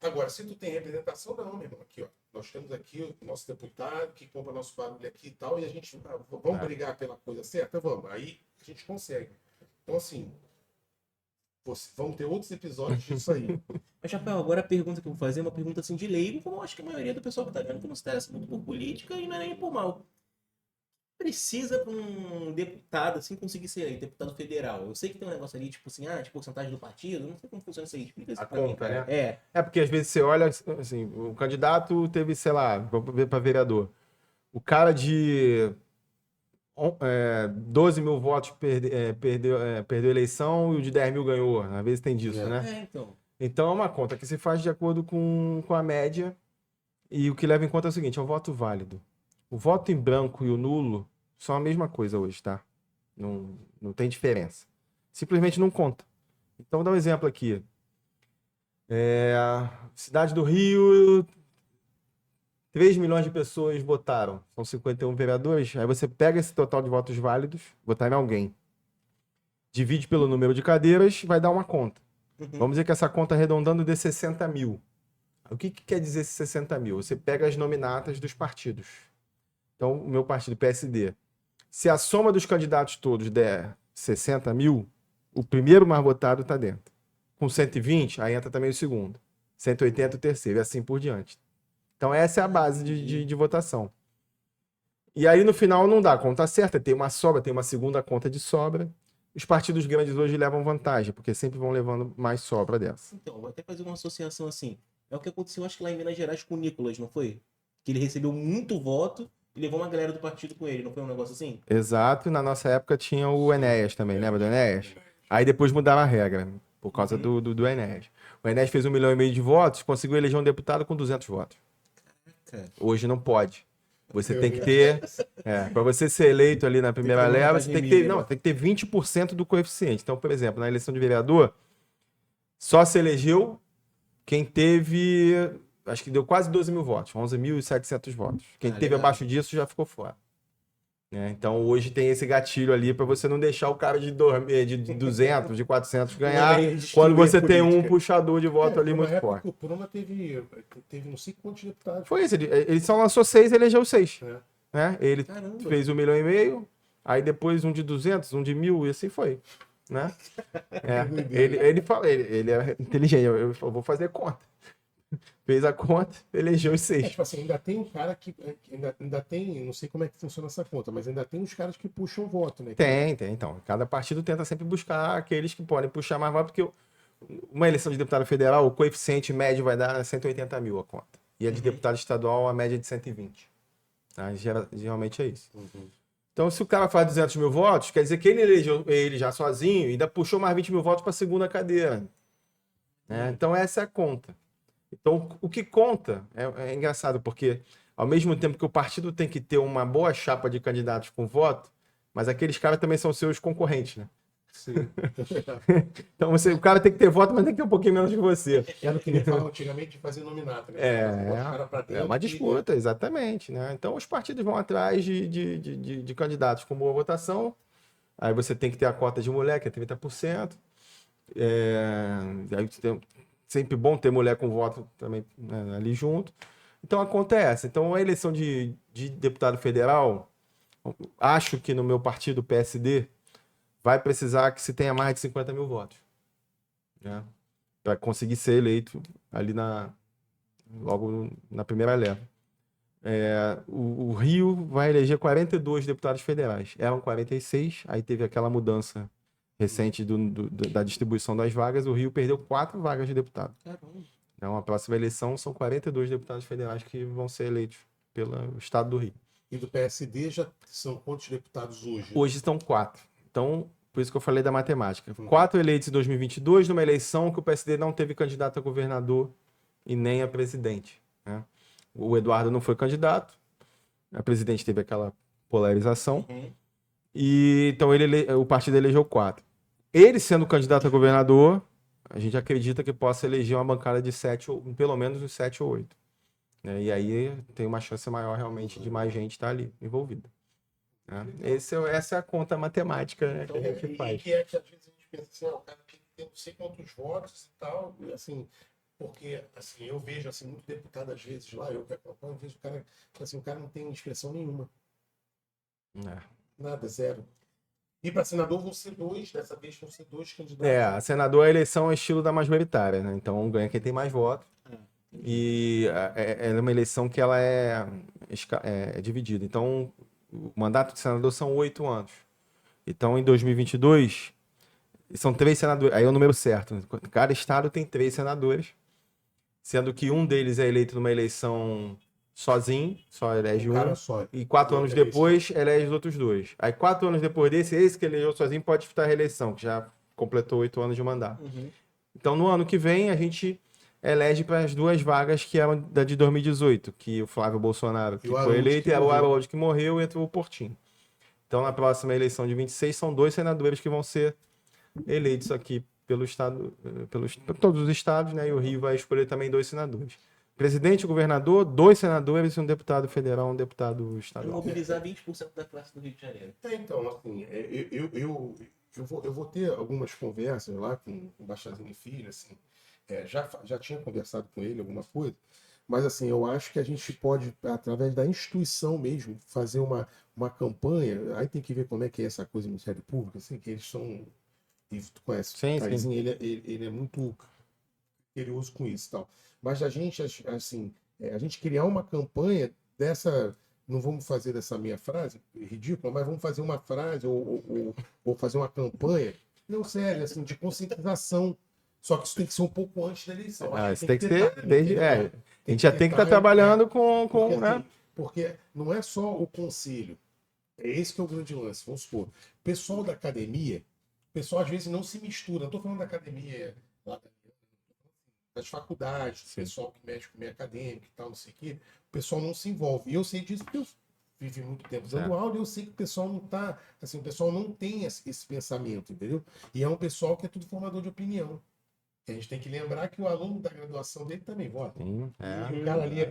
Agora, se tu tem representação, não, meu irmão. Aqui, ó. Nós temos aqui o nosso deputado que compra nosso barulho aqui e tal, e a gente vamos brigar pela coisa certa? Vamos. Aí a gente consegue. Então, assim, vamos ter outros episódios disso aí. Mas, Rafael, agora a pergunta que eu vou fazer é uma pergunta assim de leigo, como eu acho que a maioria do pessoal que tá vendo que não se interessa muito por política e não é nem por mal. Precisa para um deputado, assim, conseguir ser deputado federal? Eu sei que tem um negócio ali, tipo assim, de porcentagem do partido, não sei como funciona isso aí. Explica isso A pra mim, conta, cara. né? Porque às vezes você olha, assim, o candidato teve, sei lá, vamos ver para vereador. O cara de 12 mil votos perdeu a eleição e o de 10 mil ganhou. Às vezes tem disso, né? Então. Então é uma conta que se faz de acordo com a média e o que leva em conta é o seguinte, é o voto válido. O voto em branco e o nulo são a mesma coisa hoje, tá? Não tem diferença. Simplesmente não conta. Então, vou dar um exemplo aqui. Cidade do Rio, 3 milhões de pessoas votaram. São 51 vereadores. Aí você pega esse total de votos válidos, votar em alguém. Divide pelo número de cadeiras, vai dar uma conta. Vamos dizer que essa conta arredondando dê 60 mil. O que quer dizer esses 60 mil? Você pega as nominatas dos partidos. Então, o meu partido, PSD. Se a soma dos candidatos todos der 60 mil, o primeiro mais votado está dentro. Com 120, aí entra também o segundo. 180, o terceiro, e assim por diante. Então, essa é a base de votação. E aí, no final, não dá conta certa. Tem uma sobra, tem uma segunda conta de sobra. Os partidos grandes hoje levam vantagem, porque sempre vão levando mais sobra dessa. Então, vou até fazer uma associação assim. É o que aconteceu, acho que lá em Minas Gerais com o Nicolas, não foi? Que ele recebeu muito voto e levou uma galera do partido com ele, não foi um negócio assim? Exato, e na nossa época tinha o Enéas também, lembra do Enéas? Aí depois mudaram a regra, por causa do Enéas. O Enéas fez 1,5 milhão de votos, conseguiu eleger um deputado com 200 votos. Caraca. Hoje não pode. Você tem que ter... para você ser eleito ali na primeira leva, você tem que ter... Não, tem que ter 20% do coeficiente. Então, por exemplo, na eleição de vereador, só se elegeu quem teve... Acho que deu quase 12 mil votos, 11.700 votos. Quem teve abaixo disso já ficou fora. Então, hoje tem esse gatilho ali para você não deixar o cara de 200, de 400 ganhar, quando você tem um puxador de voto ali muito forte. O Proma teve não sei quantos deputados. Foi isso, ele só lançou 6 e elegeu 6. Né? Ele Caramba. fez 1,5 milhão, aí depois um de 200, um de 1.000 e assim foi. Né? Ele fala, ele é inteligente, eu vou fazer conta. Fez a conta, elegeu os 6. Tipo assim, ainda tem um cara que. Ainda tem. Não sei como é que funciona essa conta, mas ainda tem uns caras que puxam voto, né? Tem. Então, cada partido tenta sempre buscar aqueles que podem puxar mais voto, porque uma eleição de deputado federal, o coeficiente médio vai dar 180 mil a conta. E a de deputado estadual, a média é de 120. Tá? Geralmente é isso. Então, se o cara faz 200 mil votos, quer dizer que ele elegeu ele já sozinho e ainda puxou mais 20 mil votos para a segunda cadeira. Né? Então, essa é a conta. Então, o que conta é engraçado, porque ao mesmo tempo que o partido tem que ter uma boa chapa de candidatos com voto, mas aqueles caras também são seus concorrentes, né? Sim. Então, o cara tem que ter voto, mas tem que ter um pouquinho menos que você. Era o que ele falava antigamente de fazer nominato, né? É uma disputa, exatamente. Né? Então, os partidos vão atrás de candidatos com boa votação. Aí você tem que ter a cota de mulher, que é 30%. Sempre bom ter mulher com voto também, né, ali junto. Então, a conta é essa. Então, a eleição de deputado federal, acho que no meu partido, PSD, vai precisar que se tenha mais de 50 mil votos. Né? Para conseguir ser eleito ali logo na primeira leva. O Rio vai eleger 42 deputados federais. Eram 46, aí teve aquela mudança recente da distribuição das vagas. O Rio perdeu 4 vagas de deputado. Então, a próxima eleição são 42 deputados federais que vão ser eleitos pelo estado do Rio. E do PSD já são quantos deputados hoje? Hoje estão 4. Então, por isso que eu falei da matemática. 4 eleitos em 2022, numa eleição que o PSD não teve candidato a governador e nem a presidente. Né? O Eduardo não foi candidato, a presidente teve aquela polarização, e então o partido elegeu 4. Ele sendo candidato a governador, a gente acredita que possa eleger uma bancada de 7, ou pelo menos uns 7 ou 8. Né? E aí tem uma chance maior realmente de mais gente estar ali envolvida. Essa é a conta matemática, né, então, que a gente faz. E que é que às vezes a gente pensa assim, o cara tem que ter não sei quantos votos e tal, e, assim, porque assim, eu vejo assim, muito deputado às vezes lá, eu vejo o cara não tem expressão nenhuma. Nada, zero. E para senador vão ser 2, dessa vez vão ser 2 candidatos. A senador, a eleição é estilo da majoritária, né? Então ganha quem tem mais votos. E é uma eleição que ela é dividida. Então, o mandato de senador são 8 anos. Então, em 2022, são 3 senadores. Aí é o número certo. Né? Cada estado tem 3 senadores, sendo que um deles é eleito numa eleição sozinho, só elege um. Só. E 4 anos depois, elege os outros 2. Aí, 4 anos depois desse, esse que elegeu sozinho pode disputar a reeleição, que já completou 8 anos de mandato. Então, no ano que vem, a gente elege para as 2 vagas que eram da de 2018, que o Flávio Bolsonaro que foi eleito, e o Harold que morreu, e entrou o Portinho. Então, na próxima eleição de 26, são 2 senadores que vão ser eleitos aqui pelo estado, por todos os estados, né? E o Rio vai escolher também 2 senadores. Presidente, governador, 2 senadores, um deputado federal, um deputado estadual. Mobilizar 20% da classe do Rio de Janeiro. Então, assim, eu vou ter algumas conversas lá com o Bachazinho Filho, assim, já tinha conversado com ele alguma coisa, mas assim, eu acho que a gente pode, através da instituição mesmo, fazer uma campanha. Aí tem que ver como é que é essa coisa do Ministério Público, assim, que eles são. Tu conhece? Sim. Ele é muito curioso com isso e tal. Mas a gente, assim, a gente criar uma campanha dessa. Não vamos fazer dessa minha frase ridícula, mas vamos fazer uma frase ou fazer uma campanha, não sério, assim, de conscientização. Só que isso tem que ser um pouco antes da eleição. Isso tem que ser desde. A gente já tem que estar trabalhando com porque, né? assim, porque não é só o conselho. É esse que é o grande lance. Vamos supor. O pessoal da academia, o pessoal às vezes não se mistura. Não estou falando da academia lá das faculdades, o pessoal que mexe com o meio acadêmico e tal, não sei o quê. O pessoal não se envolve. E eu sei disso porque eu vivi muito tempo dando aula e eu sei que o pessoal não tá. Assim, o pessoal não tem esse pensamento, entendeu? E é um pessoal que é tudo formador de opinião. A gente tem que lembrar que o aluno da graduação dele também vota.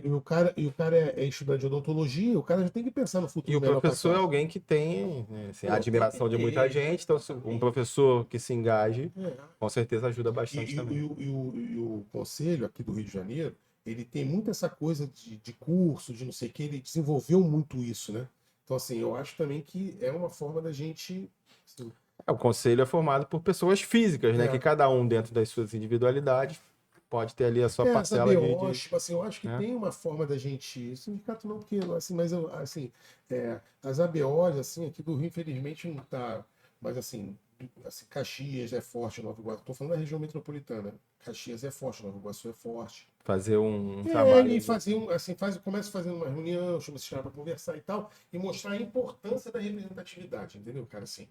E o cara é estudante de odontologia, o cara já tem que pensar no futuro. E o professor é alguém que tem, né, assim, a admiração de muita gente, então um professor que se engaje, com certeza ajuda bastante também. E o conselho aqui do Rio de Janeiro, ele tem muito essa coisa de curso, de não sei o que, ele desenvolveu muito isso, né? Então, assim, eu acho também que é uma forma da gente... Assim, o conselho é formado por pessoas físicas, né? Que cada um, dentro das suas individualidades, pode ter ali a sua parcela de... Tipo assim, eu acho que tem uma forma da gente... Sindicato não, porque, assim, mas eu, assim, as ABOs, assim, aqui do Rio, infelizmente, não tá... Mas, assim, assim, Caxias é forte, Nova Iguaçu. Estou falando da região metropolitana. Caxias é forte, Nova Iguaçu é forte. Fazer um trabalho. E fazer começa fazendo uma reunião, chama esse cara para conversar e tal, e mostrar a importância da representatividade, entendeu, cara? Assim,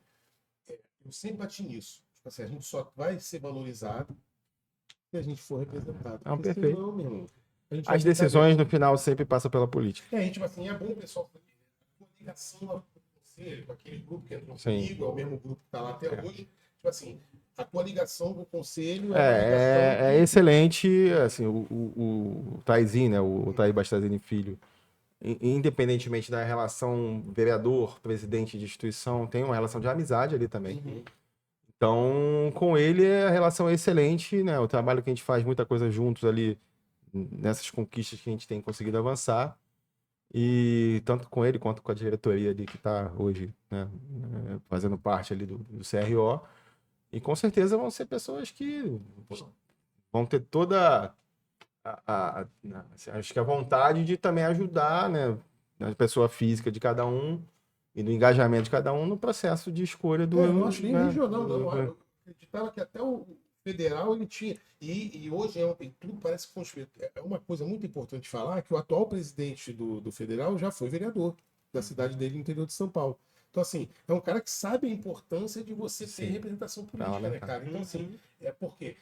eu sempre bati nisso. Tipo assim, a gente só vai ser valorizado se a gente for representado. Não, Porque perfeito. senão, meu irmão, a gente As vai ficar decisões no final sempre passam pela política. tipo assim, é bom o pessoal fazer uma ligação com o conselho, com aquele grupo que entrou Sim. comigo, é o mesmo grupo que está lá até hoje. Tipo assim, a tua ligação com o conselho é uma ligação É excelente, assim, o Taizinho, né, o Taí Bastazini Filho, independentemente da relação vereador-presidente de instituição, tem uma relação de amizade ali também. Uhum. Então, com ele a relação é excelente, né? O trabalho que a gente faz, muita coisa juntos ali, nessas conquistas que a gente tem conseguido avançar. E tanto com ele quanto com a diretoria ali que está hoje, né, fazendo parte ali do CRO. E com certeza vão ser pessoas que vão ter toda acho que a vontade de também ajudar, né, a pessoa física de cada um e do engajamento de cada um no processo de escolha do... Eu não acho nem né, regional, não. Eu acreditava que até o federal ele tinha. E hoje tudo parece que é uma coisa muito importante falar que o atual presidente do federal já foi vereador da cidade dele no interior de São Paulo. Então, assim, é um cara que sabe a importância de você ter representação política, né, cara? Então, assim, porque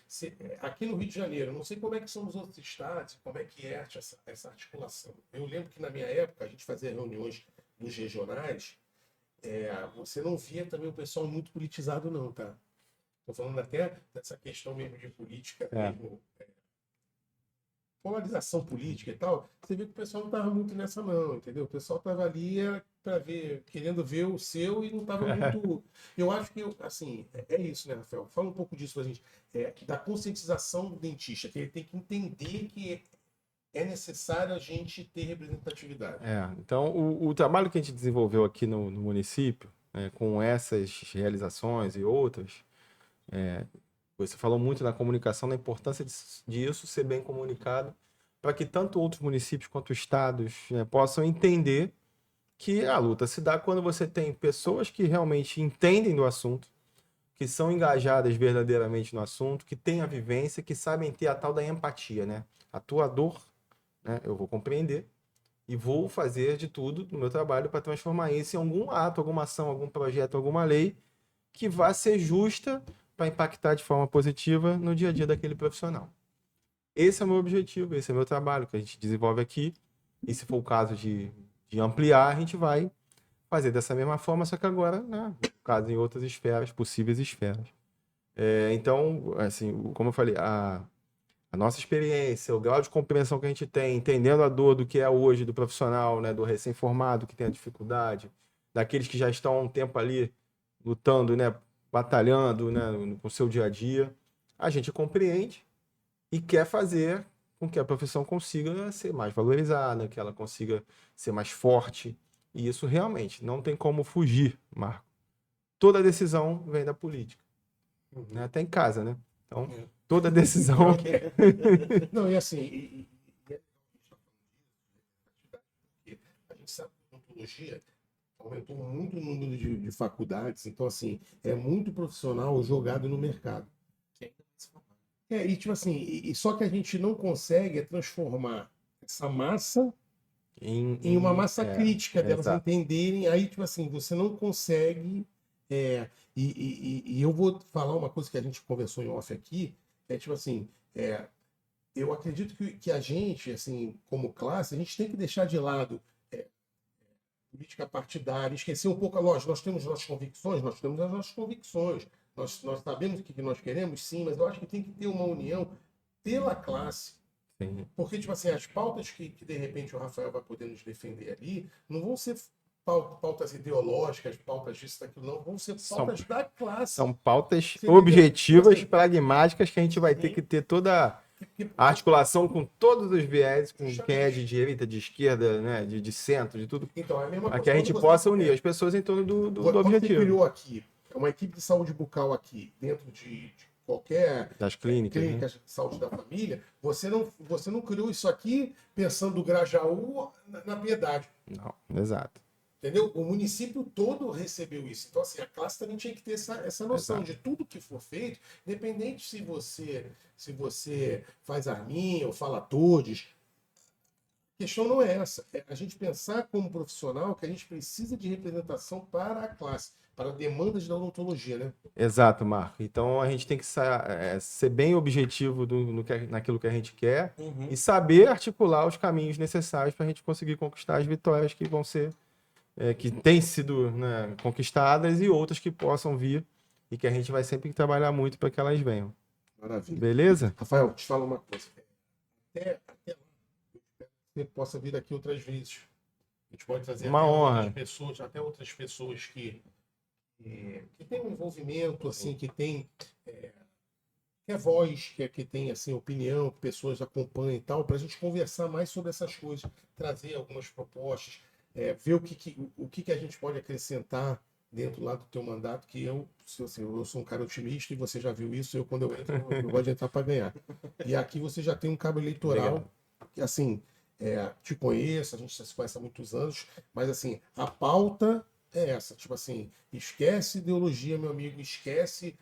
aqui no Rio de Janeiro, eu não sei como é que são os outros estados, como é que é essa articulação. Eu lembro que na minha época a gente fazia reuniões nos regionais, você não via também o pessoal muito politizado, não, tá? Estou falando até dessa questão mesmo de política, mesmo, polarização política e tal. Você vê que o pessoal não estava muito nessa, não, entendeu? O pessoal estava ali para ver, querendo ver o seu e não estava muito. Eu acho que, assim, é isso, né, Rafael? Fala um pouco disso pra gente, da conscientização do dentista, que ele tem que entender que é necessário a gente ter representatividade. Então, o trabalho que a gente desenvolveu aqui no município, com essas realizações e outras, você falou muito na comunicação, da importância disso ser bem comunicado, para que tanto outros municípios quanto estados, né, possam entender que a luta se dá quando você tem pessoas que realmente entendem do assunto, que são engajadas verdadeiramente no assunto, que têm a vivência, que sabem ter a tal da empatia, né? A tua dor, né, eu vou compreender e vou fazer de tudo no meu trabalho para transformar isso em algum ato, alguma ação, algum projeto, alguma lei que vá ser justa para impactar de forma positiva no dia a dia daquele profissional. Esse é o meu objetivo, esse é o meu trabalho que a gente desenvolve aqui. E se for o caso de ampliar, a gente vai fazer dessa mesma forma, só que agora, né, no caso, em outras esferas, possíveis esferas. Então, assim, como eu falei, a nossa experiência, o grau de compreensão que a gente tem, entendendo a dor do que é hoje do profissional, né, do recém-formado que tem a dificuldade, daqueles que já estão há um tempo ali lutando, né, batalhando, né, com o seu dia a dia, a gente compreende e quer fazer com que a profissão consiga ser mais valorizada, que ela consiga ser mais forte. E isso realmente não tem como fugir, Marco. Toda decisão vem da política. Né? Até em casa, né? Então, toda decisão... Não, e assim... a gente sabe que a odontologia aumentou muito o número de faculdades, então, assim, é muito profissional jogado no mercado. E tipo assim, só que a gente não consegue transformar essa massa em uma massa crítica delas entenderem. Aí, tipo assim, você não consegue. E eu vou falar uma coisa que a gente conversou em off aqui, tipo assim, eu acredito que a gente, assim, como classe, a gente tem que deixar de lado política partidária, esquecer um pouco, lógico, nós temos nossas convicções, nós temos as nossas convicções. Nós sabemos o que nós queremos, sim, mas eu acho que tem que ter uma união pela classe. Sim. Porque, tipo assim, as pautas que de repente o Rafael vai poder nos defender ali, não vão ser pautas ideológicas, pautas disso, daquilo, não, vão ser pautas da classe. São pautas objetivas, pragmáticas, que a gente vai ter que ter toda a articulação com todos os viés, com quem é de direita, de esquerda, né, de centro, de tudo, então, é a mesma para coisa que a gente possa unir as pessoas em torno do objetivo. Você criou aqui uma equipe de saúde bucal aqui, dentro de qualquer das clínicas, de saúde da família, você não criou isso aqui pensando do Grajaú na Piedade. Não, exato. Entendeu? O município todo recebeu isso. Então, assim, a classe também tinha que ter essa noção Exato. de tudo que for feito, independente se você faz arminha ou fala todes. A questão não é essa. É a gente pensar como profissional que a gente precisa de representação para a classe, para demandas da odontologia, né? Exato, Marco. Então a gente tem que ser bem objetivo naquilo que a gente quer Uhum. e saber articular os caminhos necessários para a gente conseguir conquistar as vitórias que vão ser, que têm sido, né, conquistadas e outras que possam vir e que a gente vai sempre trabalhar muito para que elas venham. Maravilha. Beleza? Rafael, te falo uma coisa. Até lá, eu espero que você possa vir aqui outras vezes. A gente pode trazer Uma honra. outras pessoas que tem um envolvimento, assim, que tem que é voz, que tem assim, opinião, que pessoas acompanham e tal, para a gente conversar mais sobre essas coisas, trazer algumas propostas, ver o que a gente pode acrescentar dentro lá do teu mandato, que eu sou um cara otimista e você já viu isso, quando eu entro, eu gosto de entrar para ganhar. E aqui você já tem um cabo eleitoral, Obrigado. que assim, te conheço, a gente já se conhece há muitos anos, mas assim, a pauta é essa, tipo assim, esquece ideologia, meu amigo, esquece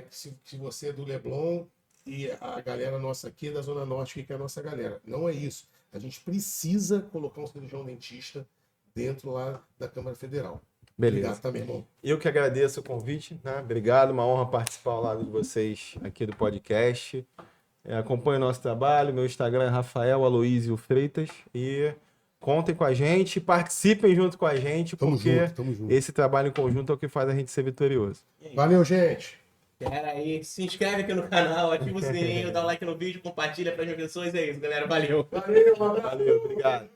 se você é do Leblon e a galera nossa aqui é da Zona Norte, que é a nossa galera. Não é isso. A gente precisa colocar um cirurgião dentista dentro lá da Câmara Federal. Beleza. Obrigado, tá, meu irmão? Eu que agradeço o convite, né? Obrigado, uma honra participar ao lado de vocês aqui do podcast. Acompanhe o nosso trabalho, meu Instagram é Rafael Aloísio Freitas e contem com a gente, participem junto com a gente, Tamo porque junto, tamo junto. esse trabalho em conjunto é o que faz a gente ser vitorioso. Valeu, gente! Pera aí, se inscreve aqui no canal, ativa o sininho, dá um like no vídeo, compartilha para as pessoas. É isso, galera. Valeu. Valeu, um abraço! Valeu, obrigado.